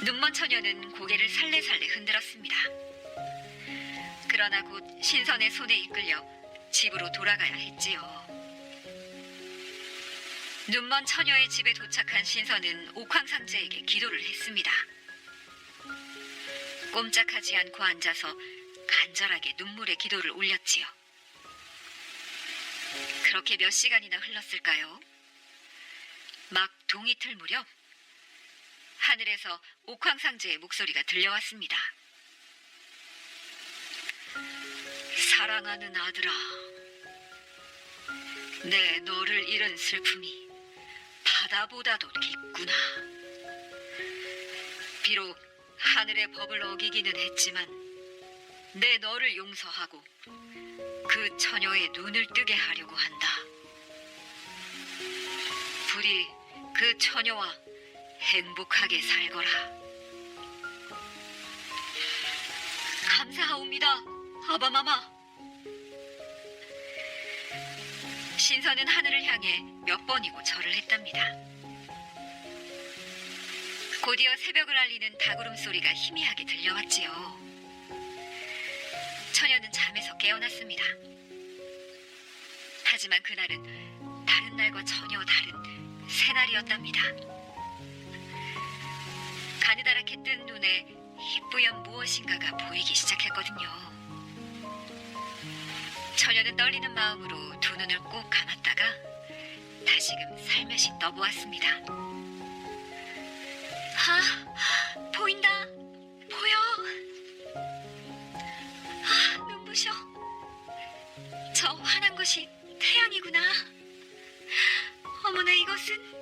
눈먼 처녀는 고개를 살래살래 흔들었습니다. 그러나 곧 신선의 손에 이끌려 집으로 돌아가야 했지요. 눈먼 처녀의 집에 도착한 신선은 옥황상제에게 기도를 했습니다. 꼼짝하지 않고 앉아서 간절하게 눈물의 기도를 올렸지요. 그렇게 몇 시간이나 흘렀을까요? 막 동이틀 무렵 하늘에서 옥황상제의 목소리가 들려왔습니다. 사랑하는 아들아, 내 너를 잃은 슬픔이 바다보다도 깊구나. 비록 하늘의 법을 어기기는 했지만 내 너를 용서하고 그 처녀의 눈을 뜨게 하려고 한다. 부디 그 처녀와 행복하게 살거라. 감사하옵니다, 아바마마. 신선은 하늘을 향해 몇 번이고 절을 했답니다. 곧이어 새벽을 알리는 닭울음 소리가 희미하게 들려왔지요. 처녀는 잠에서 깨어났습니다. 하지만 그날은 다른 날과 전혀 다른 새날이었답니다. 가느다랗게 뜬 눈에 희뿌연 무엇인가가 보이기 시작했거든요. 처녀는 떨리는 마음으로 두 눈을 꼭 감았다가 다시금 살며시 떠보았습니다. 보인다. 보여. 눈부셔. 저 환한 것이 태양이구나. 어머나, 이것은.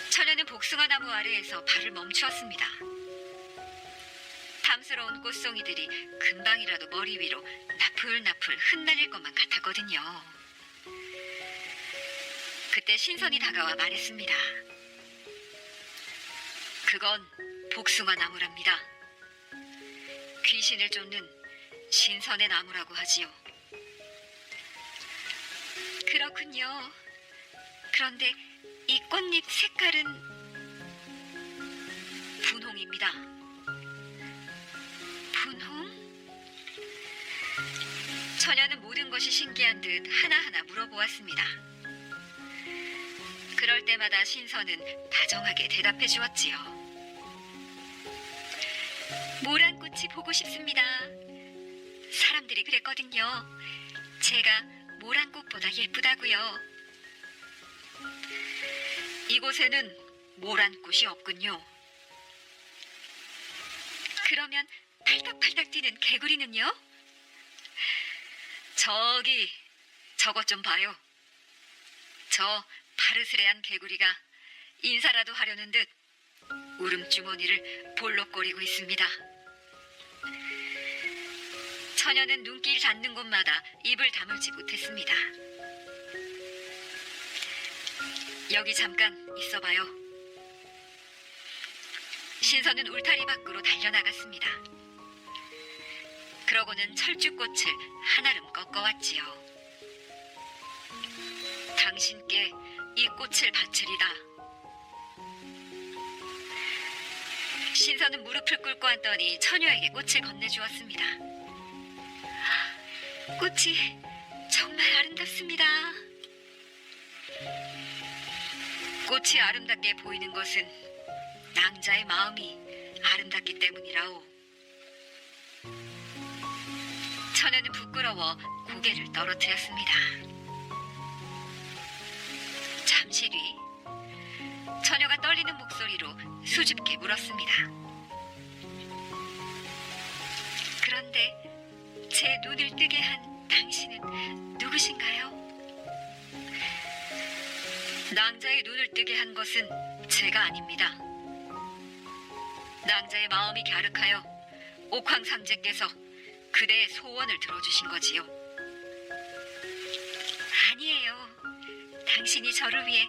처녀는 복숭아 나무 아래에서 발을 멈추었습니다. 탐스러운 꽃송이들이 금방이라도 머리 위로 나풀나풀 흩날릴 것만 같았거든요. 그때 신선이 다가와 말했습니다. 그건 복숭아 나무랍니다. 귀신을 쫓는 신선의 나무라고 하지요. 그렇군요. 그런데 이 꽃잎 색깔은 분홍입니다. 분홍? 처녀는 모든 것이 신기한 듯 하나하나 물어보았습니다. 그럴 때마다 신선은 다정하게 대답해 주었지요. 모란꽃이 보고 싶습니다. 사람들이 그랬거든요. 제가 모란꽃보다 예쁘다고요. 이곳에는 모란꽃이 없군요. 그러면 팔딱팔딱 뛰는 개구리는요? 저기 저것 좀 봐요. 저 바르스레한 개구리가 인사라도 하려는 듯 울음주머니를 볼록거리고 있습니다. 처녀는 눈길 닿는 곳마다 입을 다물지 못했습니다. 여기 잠깐 있어봐요. 신선은 울타리 밖으로 달려나갔습니다. 그러고는 철쭉꽃을 한아름 꺾어왔지요. 당신께 이 꽃을 바치리다. 신선은 무릎을 꿇고 앉더니 처녀에게 꽃을 건네주었습니다. 꽃이 정말 아름답습니다. 꽃이 아름답게 보이는 것은 낭자의 마음이 아름답기 때문이라오. 처녀는 부끄러워 고개를 떨어뜨렸습니다. 잠시 뒤 처녀가 떨리는 목소리로 수줍게 물었습니다. 그런데 제 눈을 뜨게 한 당신은 누구신가요? 낭자의 눈을 뜨게 한 것은 제가 아닙니다. 낭자의 마음이 갸륵하여 옥황상제께서 그대의 소원을 들어주신 거지요. 아니에요. 당신이 저를 위해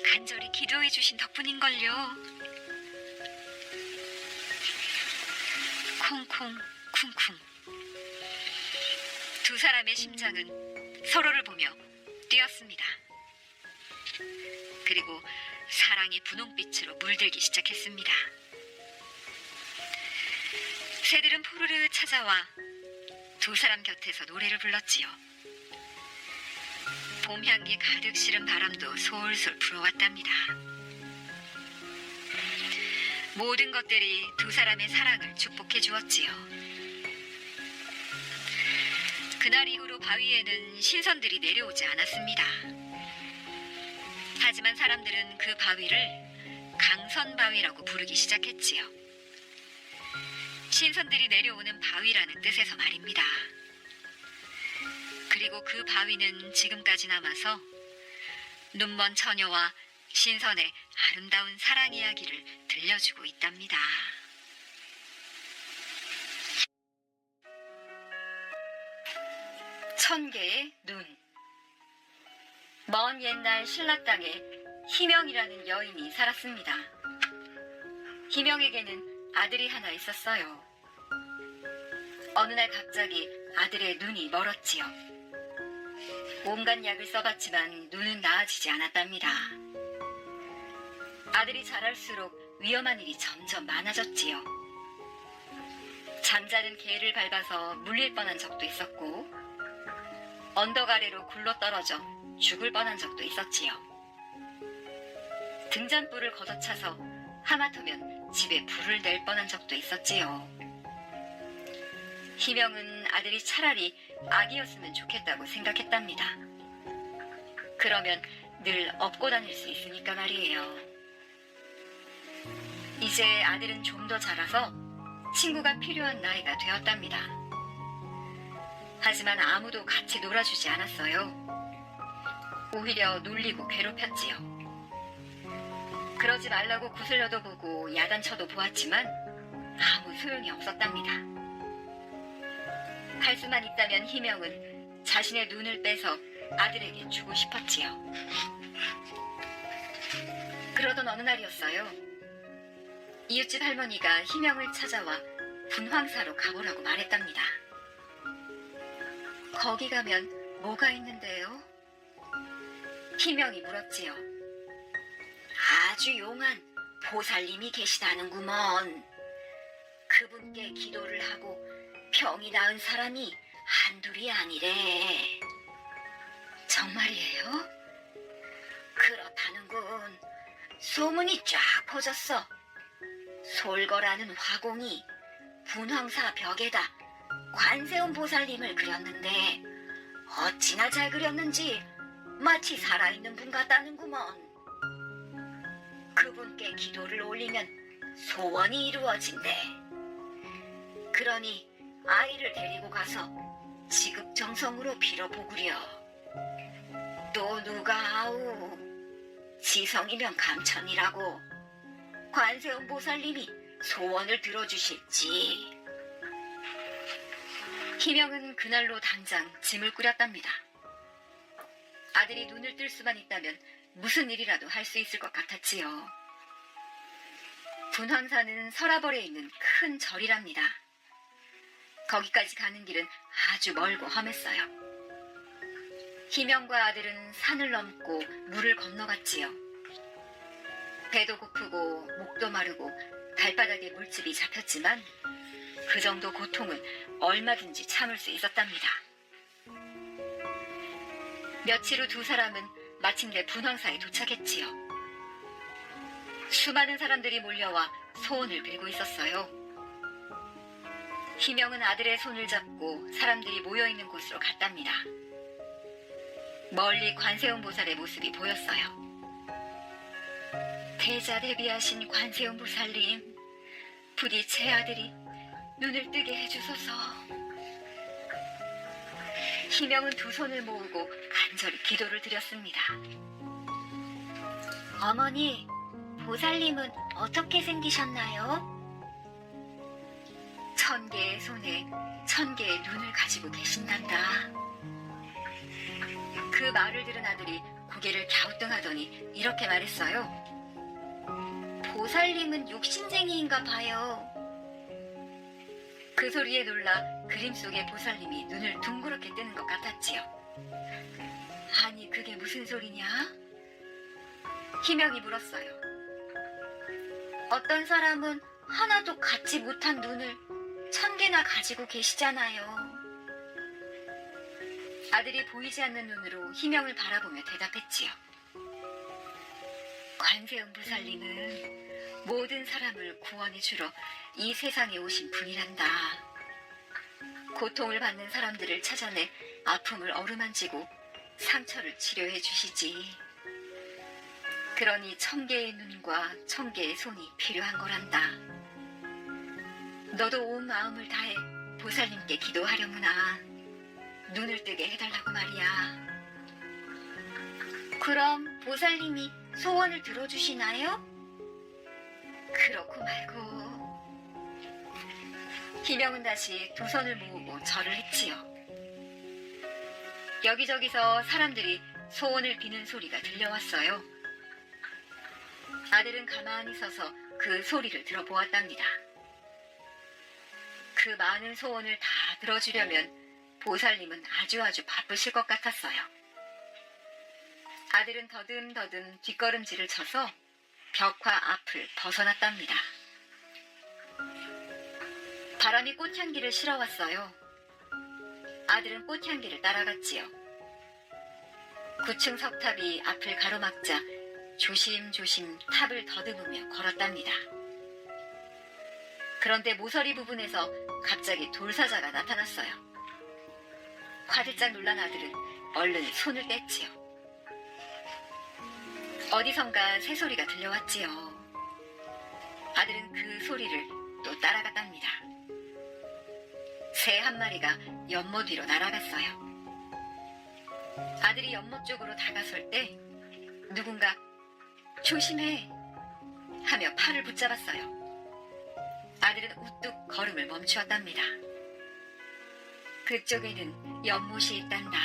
간절히 기도해 주신 덕분인걸요. 콩콩 쿵쿵. 두 사람의 심장은 서로를 보며 뛰었습니다. 그리고 사랑이 분홍빛으로 물들기 시작했습니다. 새들은 푸르르 찾아와 두 사람 곁에서 노래를 불렀지요. 봄향기 가득 실은 바람도 솔솔 불어왔답니다. 모든 것들이 두 사람의 사랑을 축복해 주었지요. 그날 이후로 바위에는 신선들이 내려오지 않았습니다. 하지만 사람들은 그 바위를 강선바위라고 부르기 시작했지요. 신선들이 내려오는 바위라는 뜻에서 말입니다. 그리고 그 바위는 지금까지 남아서 눈먼 처녀와 신선의 아름다운 사랑 이야기를 들려주고 있답니다. 천 개의 눈. 먼 옛날 신라 땅에 희명이라는 여인이 살았습니다. 희명에게는 아들이 하나 있었어요. 어느 날 갑자기 아들의 눈이 멀었지요. 온갖 약을 써봤지만 눈은 나아지지 않았답니다. 아들이 자랄수록 위험한 일이 점점 많아졌지요. 잠자는 개를 밟아서 물릴 뻔한 적도 있었고, 언덕 아래로 굴러떨어져 죽을 뻔한 적도 있었지요. 등잔불을 걷어차서 하마터면 집에 불을 낼 뻔한 적도 있었지요. 희명은 아들이 차라리 아기였으면 좋겠다고 생각했답니다. 그러면 늘 업고 다닐 수 있으니까 말이에요. 이제 아들은 좀 더 자라서 친구가 필요한 나이가 되었답니다. 하지만 아무도 같이 놀아주지 않았어요. 오히려 놀리고 괴롭혔지요. 그러지 말라고 구슬려도 보고 야단쳐도 보았지만 아무 소용이 없었답니다. 할 수만 있다면 희명은 자신의 눈을 빼서 아들에게 주고 싶었지요. 그러던 어느 날이었어요. 이웃집 할머니가 희명을 찾아와 분황사로 가보라고 말했답니다. 거기 가면 뭐가 있는데요? 희명이 물었지요. 아주 용한 보살님이 계시다는구먼. 그분께 기도를 하고 병이 나은 사람이 한둘이 아니래. 정말이에요? 그렇다는군. 소문이 쫙 퍼졌어. 솔거라는 화공이 분황사 벽에다 관세음 보살님을 그렸는데 어찌나 잘 그렸는지 마치 살아있는 분 같다는구먼. 그분께 기도를 올리면 소원이 이루어진대. 그러니 아이를 데리고 가서 지극정성으로 빌어보구려. 또 누가 아우 지성이면 감천이라고 관세음 보살님이 소원을 들어주실지. 희명은 그날로 당장 짐을 꾸렸답니다. 아들이 눈을 뜰 수만 있다면 무슨 일이라도 할 수 있을 것 같았지요. 분황사는 서라벌에 있는 큰 절이랍니다. 거기까지 가는 길은 아주 멀고 험했어요. 희명과 아들은 산을 넘고 물을 건너갔지요. 배도 고프고 목도 마르고 발바닥에 물집이 잡혔지만 그 정도 고통은 얼마든지 참을 수 있었답니다. 며칠 후 두 사람은 마침내 분황사에 도착했지요. 수많은 사람들이 몰려와 소원을 빌고 있었어요. 희명은 아들의 손을 잡고 사람들이 모여있는 곳으로 갔답니다. 멀리 관세음 보살의 모습이 보였어요. 대자대비하신 관세음 보살님, 부디 제 아들이 눈을 뜨게 해주소서. 희명은 두 손을 모으고 간절히 기도를 드렸습니다. 어머니, 보살님은 어떻게 생기셨나요? 1000개의 손에 1000개의 눈을 가지고 계신단다. 그 말을 들은 아들이 고개를 갸우뚱하더니 이렇게 말했어요. 보살님은 욕심쟁이인가 봐요. 그 소리에 놀라 그림 속의 보살님이 눈을 둥그렇게 뜨는 것 같았지요. 아니, 그게 무슨 소리냐? 희명이 물었어요. 어떤 사람은 하나도 갖지 못한 눈을 1000개나 가지고 계시잖아요. 아들이 보이지 않는 눈으로 희명을 바라보며 대답했지요. 관세음 보살님은 모든 사람을 구원해 주러 이 세상에 오신 분이란다. 고통을 받는 사람들을 찾아내 아픔을 어루만지고 상처를 치료해 주시지. 그러니 1000개의 눈과 1000개의 손이 필요한 거란다. 너도 온 마음을 다해 보살님께 기도하려무나. 눈을 뜨게 해달라고 말이야. 그럼 보살님이 소원을 들어주시나요? 그렇고 말고. 희명은 다시 두 손을 모으고 절을 했지요. 여기저기서 사람들이 소원을 비는 소리가 들려왔어요. 아들은 가만히 서서 그 소리를 들어보았답니다. 그 많은 소원을 다 들어주려면 보살님은 아주 바쁘실 것 같았어요. 아들은 더듬더듬 뒷걸음질을 쳐서 벽화 앞을 벗어났답니다. 바람이 꽃향기를 실어왔어요. 아들은 꽃향기를 따라갔지요. 9층 석탑이 앞을 가로막자 조심조심 탑을 더듬으며 걸었답니다. 그런데 모서리 부분에서 갑자기 돌사자가 나타났어요. 화들짝 놀란 아들은 얼른 손을 뗐지요. 어디선가 새소리가 들려왔지요. 아들은 그 소리를 또 따라갔답니다. 새 한 마리가 연못 위로 날아갔어요. 아들이 연못 쪽으로 다가설 때 누군가 조심해 하며 팔을 붙잡았어요. 아들은 우뚝 걸음을 멈추었답니다. 그쪽에는 연못이 있단다.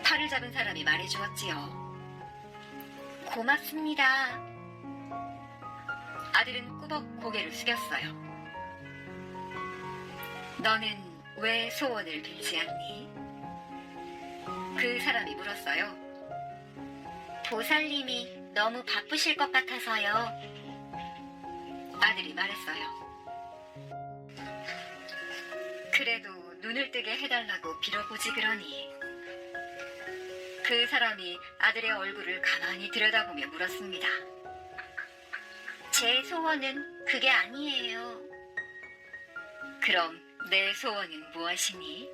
팔을 잡은 사람이 말해주었지요. 고맙습니다. 아들은 꾸벅 고개를 숙였어요. 너는 왜 소원을 빌지 않니? 그 사람이 물었어요. 보살님이 너무 바쁘실 것 같아서요. 아들이 말했어요. 그래도 눈을 뜨게 해달라고 빌어보지 그러니. 그 사람이 아들의 얼굴을 가만히 들여다보며 물었습니다. 제 소원은 그게 아니에요. 그럼 내 소원은 무엇이니?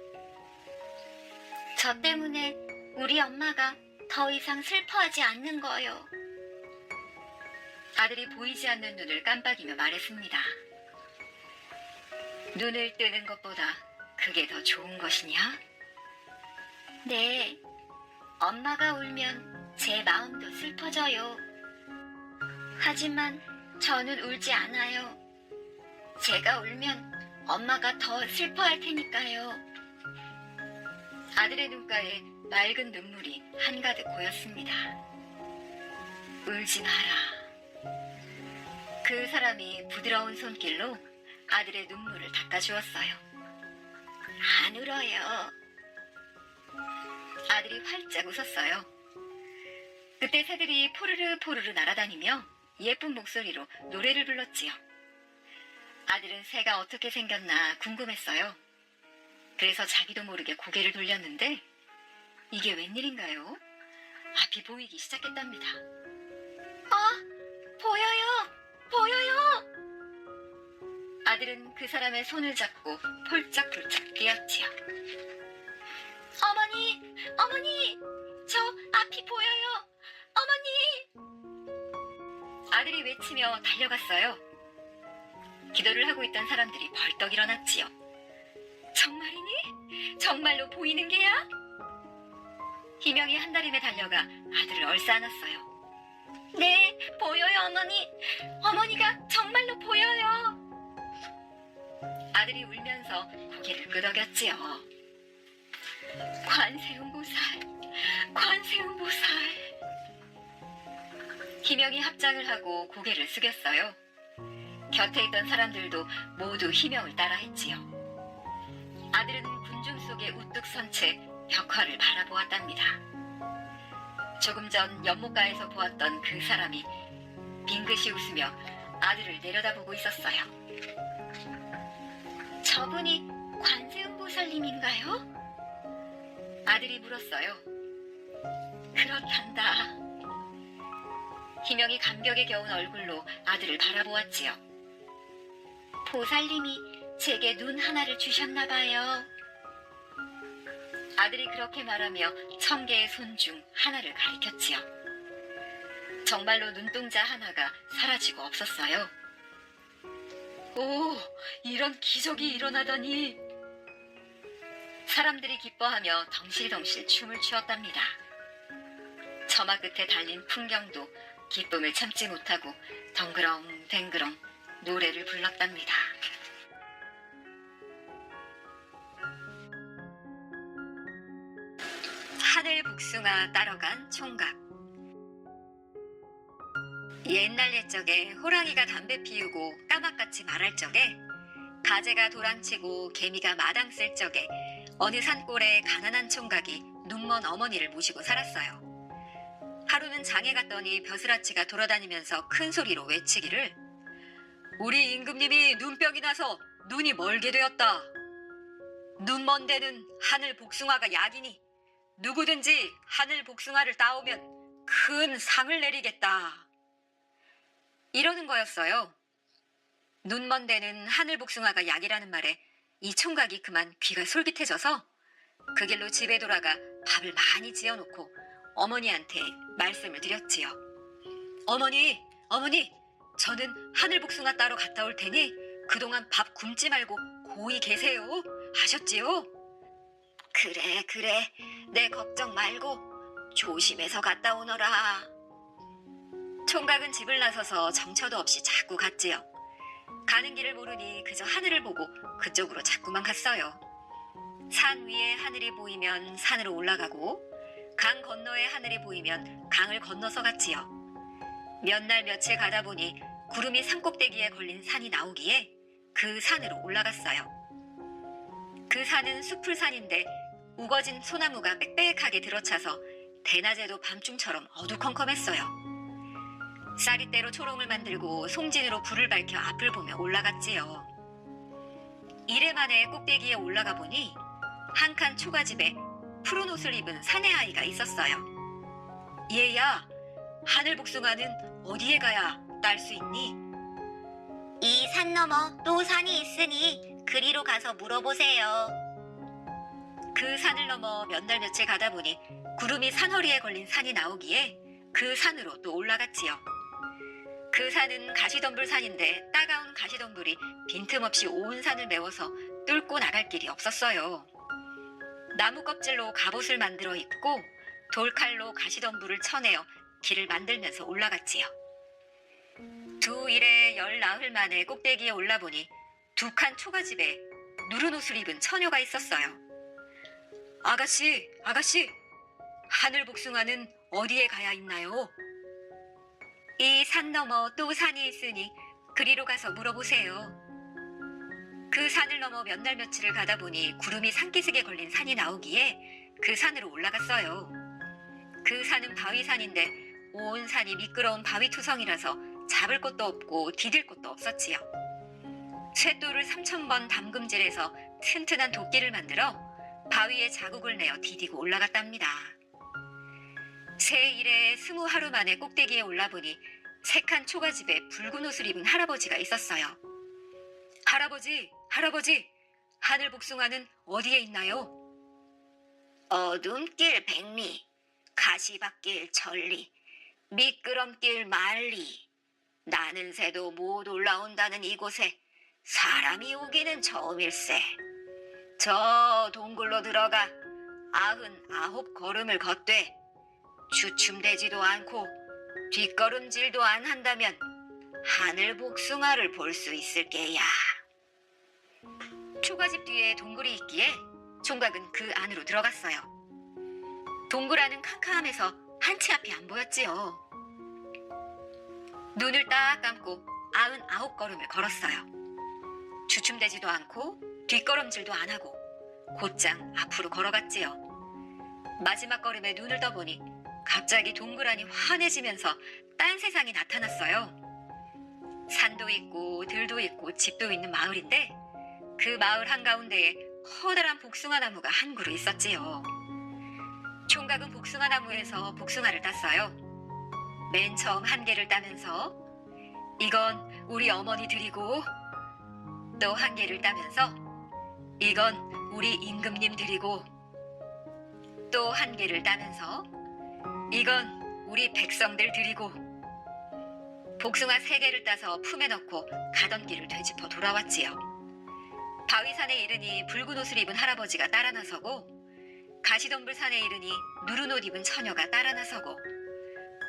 저 때문에 우리 엄마가 더 이상 슬퍼하지 않는 거요. 아들이 보이지 않는 눈을 깜빡이며 말했습니다. 눈을 뜨는 것보다 그게 더 좋은 것이냐? 네, 엄마가 울면 제 마음도 슬퍼져요. 하지만 저는 울지 않아요. 제가 울면 엄마가 더 슬퍼할 테니까요. 아들의 눈가에 맑은 눈물이 한가득 고였습니다. 울지 마라. 그 사람이 부드러운 손길로 아들의 눈물을 닦아주었어요. 안 울어요. 아들이 활짝 웃었어요. 그때 새들이 포르르 포르르 날아다니며 예쁜 목소리로 노래를 불렀지요. 아들은 새가 어떻게 생겼나 궁금했어요. 그래서 자기도 모르게 고개를 돌렸는데 이게 웬일인가요? 앞이 보이기 시작했답니다. 보여요! 보여요! 아들은 그 사람의 손을 잡고 폴짝폴짝 뛰었지요. 어머니! 어머니! 저 앞이 보여요! 어머니! 아들이 외치며 달려갔어요. 기도를 하고 있던 사람들이 벌떡 일어났지요. 정말이니? 정말로 보이는 게야? 희명이 한달임에 달려가 아들을 얼싸안았어요. 네, 보여요, 어머니! 어머니가 정말로 보여요! 아들이 울면서 고개를 끄덕였지요. 관세음보살, 관세음보살. 희명이 합장을 하고 고개를 숙였어요. 곁에 있던 사람들도 모두 희명을 따라했지요. 아들은 군중 속에 우뚝 선 채 벽화를 바라보았답니다. 조금 전 연못가에서 보았던 그 사람이 빙긋이 웃으며 아들을 내려다보고 있었어요. 저분이 관세음보살님인가요? 아들이 물었어요. 그렇단다. 희명이 감격에 겨운 얼굴로 아들을 바라보았지요. 보살님이 제게 눈 하나를 주셨나 봐요. 아들이 그렇게 말하며 1000개의 손 중 하나를 가리켰지요. 정말로 눈동자 하나가 사라지고 없었어요. 오, 이런 기적이 일어나다니. 사람들이 기뻐하며 덩실덩실 춤을 추었답니다. 처마 끝에 달린 풍경도 기쁨을 참지 못하고 덩그렁 노래를 불렀답니다. 하늘 복숭아 따러간 총각. 옛날 옛적에 호랑이가 담배 피우고 까막같이 말할 적에, 가재가 도랑치고 개미가 마당 쓸 적에 어느 산골에 가난한 총각이 눈먼 어머니를 모시고 살았어요. 하루는 장에 갔더니 벼슬아치가 돌아다니면서 큰 소리로 외치기를, 우리 임금님이 눈병이 나서 눈이 멀게 되었다. 눈먼 데는 하늘 복숭아가 약이니 누구든지 하늘 복숭아를 따오면 큰 상을 내리겠다. 이러는 거였어요. 눈먼 데는 하늘 복숭아가 약이라는 말에 이 총각이 그만 귀가 솔깃해져서 그 길로 집에 돌아가 밥을 많이 지어놓고 어머니한테 말씀을 드렸지요. 어머니, 저는 하늘 복숭아 따러 갔다 올 테니 그동안 밥 굶지 말고 고이 계세요. 아셨지요? 그래. 내 걱정 말고 조심해서 갔다 오너라. 총각은 집을 나서서 정처도 없이 자꾸 갔지요. 가는 길을 모르니 그저 하늘을 보고 그쪽으로 자꾸만 갔어요. 산 위에 하늘이 보이면 산으로 올라가고, 강 건너에 하늘이 보이면 강을 건너서 갔지요. 몇 날 며칠 가다 보니 구름이 산꼭대기에 걸린 산이 나오기에 그 산으로 올라갔어요. 그 산은 숲풀산인데 우거진 소나무가 빽빽하게 들어차서 대낮에도 밤중처럼 어두컴컴했어요. 쌀이대로 초롱을 만들고 송진으로 불을 밝혀 앞을 보며 올라갔지요. 이래 만에 꼭대기에 올라가 보니 한 칸 초가집에 푸른 옷을 입은 사내 아이가 있었어요. 얘야, 하늘 복숭아는 어디에 가야 딸 수 있니? 이 산 너머 또 산이 있으니 그리로 가서 물어보세요. 그 산을 넘어 몇 날 며칠 가다 보니 구름이 산허리에 걸린 산이 나오기에 그 산으로 또 올라갔지요. 그 산은 가시덤불산인데 따가운 가시덤불이 빈틈없이 온 산을 메워서 뚫고 나갈 길이 없었어요. 나무 껍질로 갑옷을 만들어 입고 돌칼로 가시덤불을 쳐내어 길을 만들면서 올라갔지요. 두 일에 열 나흘 만에 꼭대기에 올라보니 두 칸 초가집에 누른 옷을 입은 처녀가 있었어요. 아가씨, 아가씨, 하늘 복숭아는 어디에 가야 있나요? 이 산 너머 또 산이 있으니 그리로 가서 물어보세요. 그 산을 넘어 몇 날 며칠을 가다 보니 구름이 산기슭에 걸린 산이 나오기에 그 산으로 올라갔어요. 그 산은 바위산인데 온 산이 미끄러운 바위투성이라서 잡을 곳도 없고 디딜 곳도 없었지요. 쇠돌을 3,000번 담금질해서 튼튼한 도끼를 만들어 바위에 자국을 내어 디디고 올라갔답니다. 새 일에 20하루 만에 꼭대기에 올라보니 색한 초가집에 붉은 옷을 입은 할아버지가 있었어요. 할아버지, 할아버지, 하늘 복숭아는 어디에 있나요? 어둠길 백리, 가시밭길 천리, 미끄럼길 만리, 나는 새도 못 올라온다는 이곳에 사람이 오기는 처음일세. 저 동굴로 들어가 99걸음을 걷되 주춤대지도 않고 뒷걸음질도 안 한다면 하늘 복숭아를 볼 수 있을 게야. 초가집 뒤에 동굴이 있기에 총각은 그 안으로 들어갔어요. 동굴 안은 캄캄해서 한치 앞이 안 보였지요. 눈을 딱 감고 99걸음을 걸었어요. 주춤대지도 않고 뒷걸음질도 안 하고 곧장 앞으로 걸어갔지요. 마지막 걸음에 눈을 떠보니 갑자기 동굴 안이 환해지면서 딴 세상이 나타났어요. 산도 있고 들도 있고 집도 있는 마을인데 그 마을 한가운데에 커다란 복숭아 나무가 한 그루 있었지요. 총각은 복숭아 나무에서 복숭아를 땄어요. 맨 처음 한 개를 따면서 이건 우리 어머니 드리고, 또 한 개를 따면서 이건 우리 임금님 드리고, 또 한 개를 따면서 이건 우리 백성들 드리고, 복숭아 3개를 따서 품에 넣고 가던 길을 되짚어 돌아왔지요. 바위산에 이르니 붉은 옷을 입은 할아버지가 따라 나서고, 가시덤불산에 이르니 누른 옷 입은 처녀가 따라 나서고,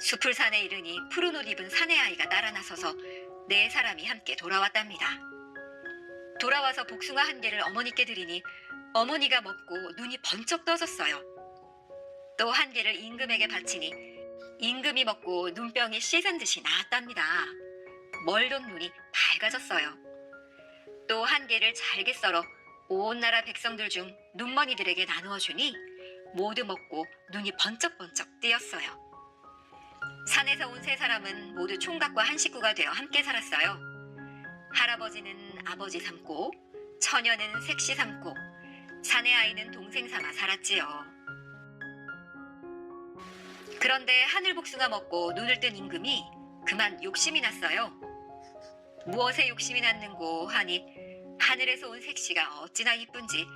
수풀산에 이르니 푸른 옷 입은 사내 아이가 따라 나서서 4사람이 함께 돌아왔답니다. 돌아와서 복숭아 1개를 어머니께 드리니 어머니가 먹고 눈이 번쩍 떠졌어요. 또 1개를 임금에게 바치니 임금이 먹고 눈병이 씻은 듯이 나았답니다. 멀던 눈이 밝아졌어요. 또 1개를 잘게 썰어 온 나라 백성들 중 눈머니들에게 나누어 주니 모두 먹고 눈이 번쩍번쩍 뜨였어요. 산에서 온 3사람은 모두 총각과 한 식구가 되어 함께 살았어요. 할아버지는 아버지 삼고, 처녀는 색시 삼고, 사내 아이는 동생 삼아 살았지요. 그런데 하늘 복숭아 먹고 눈을 뜬 임금이 그만 욕심이 났어요. 무엇에 욕심이 났는고 하니 하늘에서 온 색시가 어찌나 이쁜지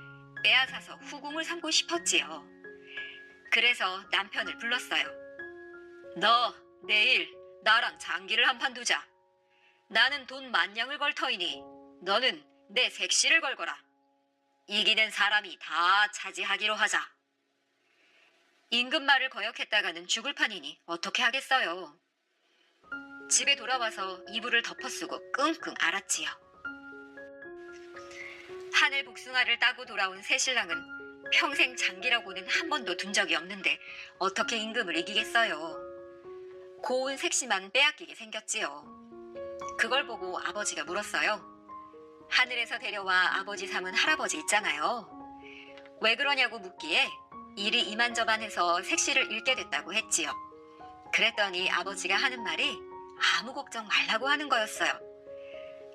빼앗아서 후궁을 삼고 싶었지요. 그래서 남편을 불렀어요. 너 내일 나랑 장기를 한판 두자. 나는 돈 10,000냥을 걸 터이니 너는 내 색시를 걸거라. 이기는 사람이 다 차지하기로 하자. 임금 말을 거역했다가는 죽을 판이니 어떻게 하겠어요. 집에 돌아와서 이불을 덮어쓰고 끙끙 앓았지요. 하늘 복숭아를 따고 돌아온 새신랑은 평생 장기라고는 한 번도 둔 적이 없는데 어떻게 임금을 이기겠어요. 고운 색시만 빼앗기게 생겼지요. 그걸 보고 아버지가 물었어요. 하늘에서 데려와 아버지 삼은 할아버지 있잖아요. 왜 그러냐고 묻기에 일이 이만저만해서 색시를 잃게 됐다고 했지요. 그랬더니 아버지가 하는 말이 아무 걱정 말라고 하는 거였어요.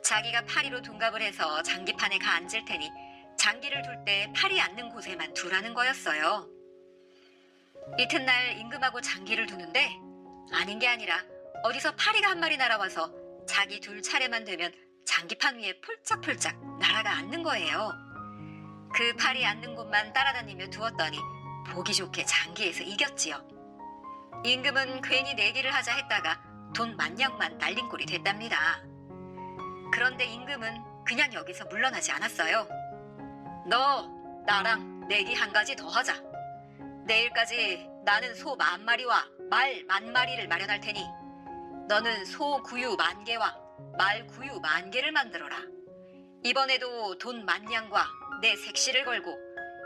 자기가 파리로 둔갑을 해서 장기판에 가 앉을 테니 장기를 둘 때 팔이 앉는 곳에만 두라는 거였어요. 이튿날 임금하고 장기를 두는데 아닌 게 아니라 어디서 파리가 한 마리 날아와서 자기 둘 차례만 되면 장기판 위에 폴짝폴짝 날아가 앉는 거예요. 그 팔이 앉는 곳만 따라다니며 두었더니 보기 좋게 장기에서 이겼지요. 임금은 괜히 내기를 하자 했다가 돈 만냥만 날린 꼴이 됐답니다. 그런데 임금은 그냥 여기서 물러나지 않았어요. 너 나랑 내기 한 가지 더 하자. 내일까지 나는 소 10,000마리와 말 10,000마리를 마련할 테니 너는 소 구유 10,000개와 말 구유 10,000개를 만들어라. 이번에도 돈 만냥과 내 색시를 걸고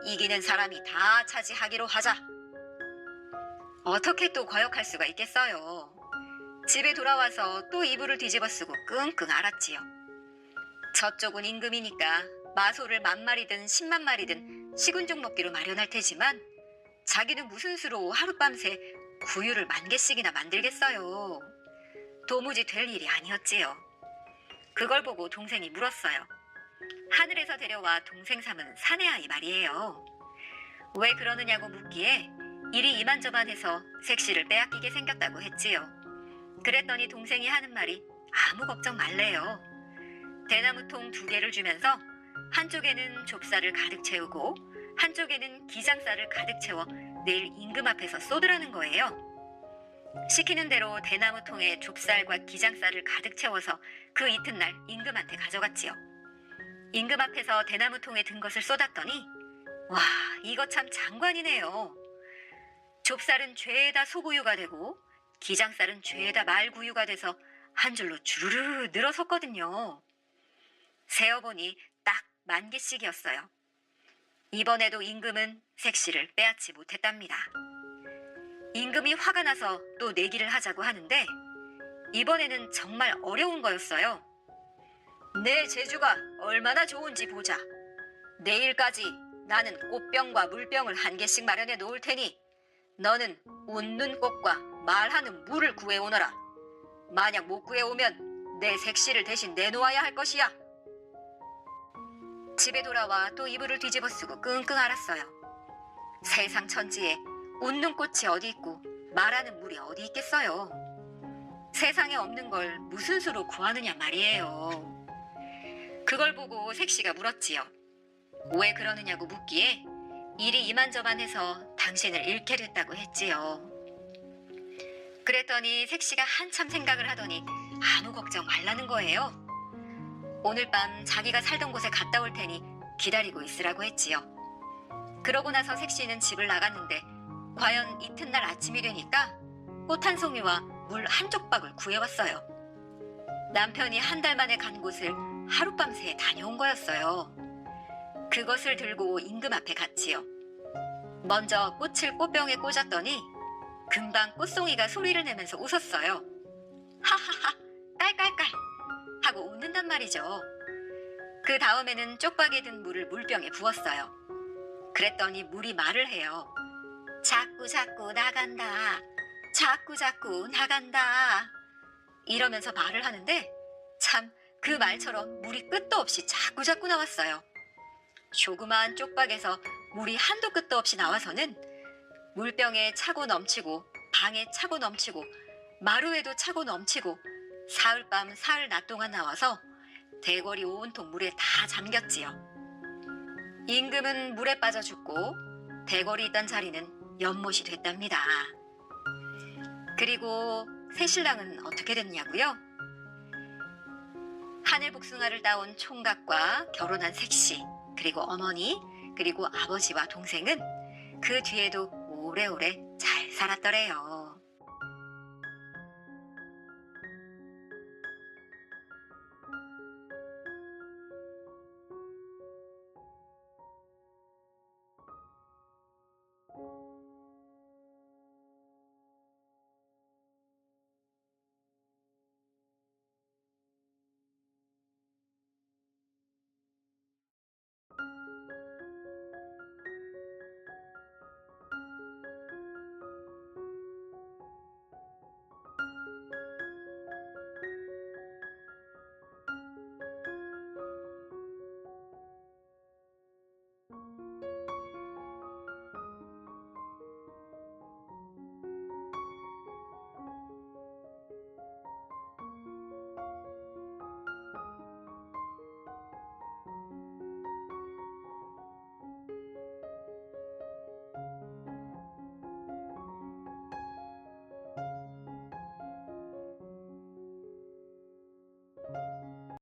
이기는 사람이 다 차지하기로 하자. 어떻게 또 거역할 수가 있겠어요. 집에 돌아와서 또 이불을 뒤집어 쓰고 끙끙 앓았지요. 저쪽은 임금이니까 마소를 10,000마리든 100,000마리든 식은죽 먹기로 마련할 테지만 자기는 무슨 수로 하룻밤새 구유를 10,000개씩이나 만들겠어요. 도무지 될 일이 아니었지요. 그걸 보고 동생이 물었어요. 하늘에서 데려와 동생 삼은 사내아이 말이에요. 왜 그러느냐고 묻기에 일이 이만저만해서 색시를 빼앗기게 생겼다고 했지요. 그랬더니 동생이 하는 말이 아무 걱정 말래요. 대나무통 2개를 주면서 한쪽에는 좁쌀을 가득 채우고 한쪽에는 기장쌀을 가득 채워 내일 임금 앞에서 쏟으라는 거예요. 시키는 대로 대나무통에 좁쌀과 기장쌀을 가득 채워서 그 이튿날 임금한테 가져갔지요. 임금 앞에서 대나무통에 든 것을 쏟았더니 와, 이거 참 장관이네요. 좁쌀은 죄에다 소구유가 되고 기장쌀은 죄에다 말구유가 돼서 한 줄로 주르르 늘어섰거든요. 세어보니 딱 10,000개씩이었어요. 이번에도 임금은 색시를 빼앗지 못했답니다. 임금이 화가 나서 또 내기를 하자고 하는데 이번에는 정말 어려운 거였어요. 내 재주가 얼마나 좋은지 보자. 내일까지 나는 꽃병과 물병을 1개씩 마련해 놓을 테니 너는 웃는 꽃과 말하는 물을 구해오너라. 만약 못 구해오면 내 색시를 대신 내놓아야 할 것이야. 집에 돌아와 또 이불을 뒤집어 쓰고 끙끙 앓았어요. 세상 천지에 웃는 꽃이 어디 있고 말하는 물이 어디 있겠어요. 세상에 없는 걸 무슨 수로 구하느냐 말이에요. 그걸 보고 색시가 물었지요. 왜 그러느냐고 묻기에 일이 이만저만해서 당신을 잃게 됐다고 했지요. 그랬더니 색시가 한참 생각을 하더니 아무 걱정 말라는 거예요. 오늘 밤 자기가 살던 곳에 갔다 올 테니 기다리고 있으라고 했지요. 그러고 나서 색시는 집을 나갔는데 과연 이튿날 아침이 되니까 꽃 한 송이와 물 한 쪽박을 구해왔어요. 남편이 한 달 만에 간 곳을 하룻밤새 다녀온 거였어요. 그것을 들고 임금 앞에 갔지요. 먼저 꽃을 꽃병에 꽂았더니 금방 꽃송이가 소리를 내면서 웃었어요. 하하하 깔깔깔 하고 웃는단 말이죠. 그 다음에는 쪽박에 든 물을 물병에 부었어요. 그랬더니 물이 말을 해요. 자꾸 나간다. 자꾸 나간다. 이러면서 말을 하는데 참 그 말처럼 물이 끝도 없이 자꾸 나왔어요. 조그마한 쪽박에서 물이 한도 끝도 없이 나와서는 물병에 차고 넘치고 방에 차고 넘치고 마루에도 차고 넘치고 사흘밤 사흘낮 동안 나와서 대궐이 온통 물에 다 잠겼지요. 임금은 물에 빠져 죽고 대궐이 있던 자리는 연못이 됐답니다. 그리고 새신랑은 어떻게 됐냐고요? 하늘복숭아를 따온 총각과 결혼한 색시, 그리고 어머니, 그리고 아버지와 동생은 그 뒤에도 오래오래 잘 살았더래요.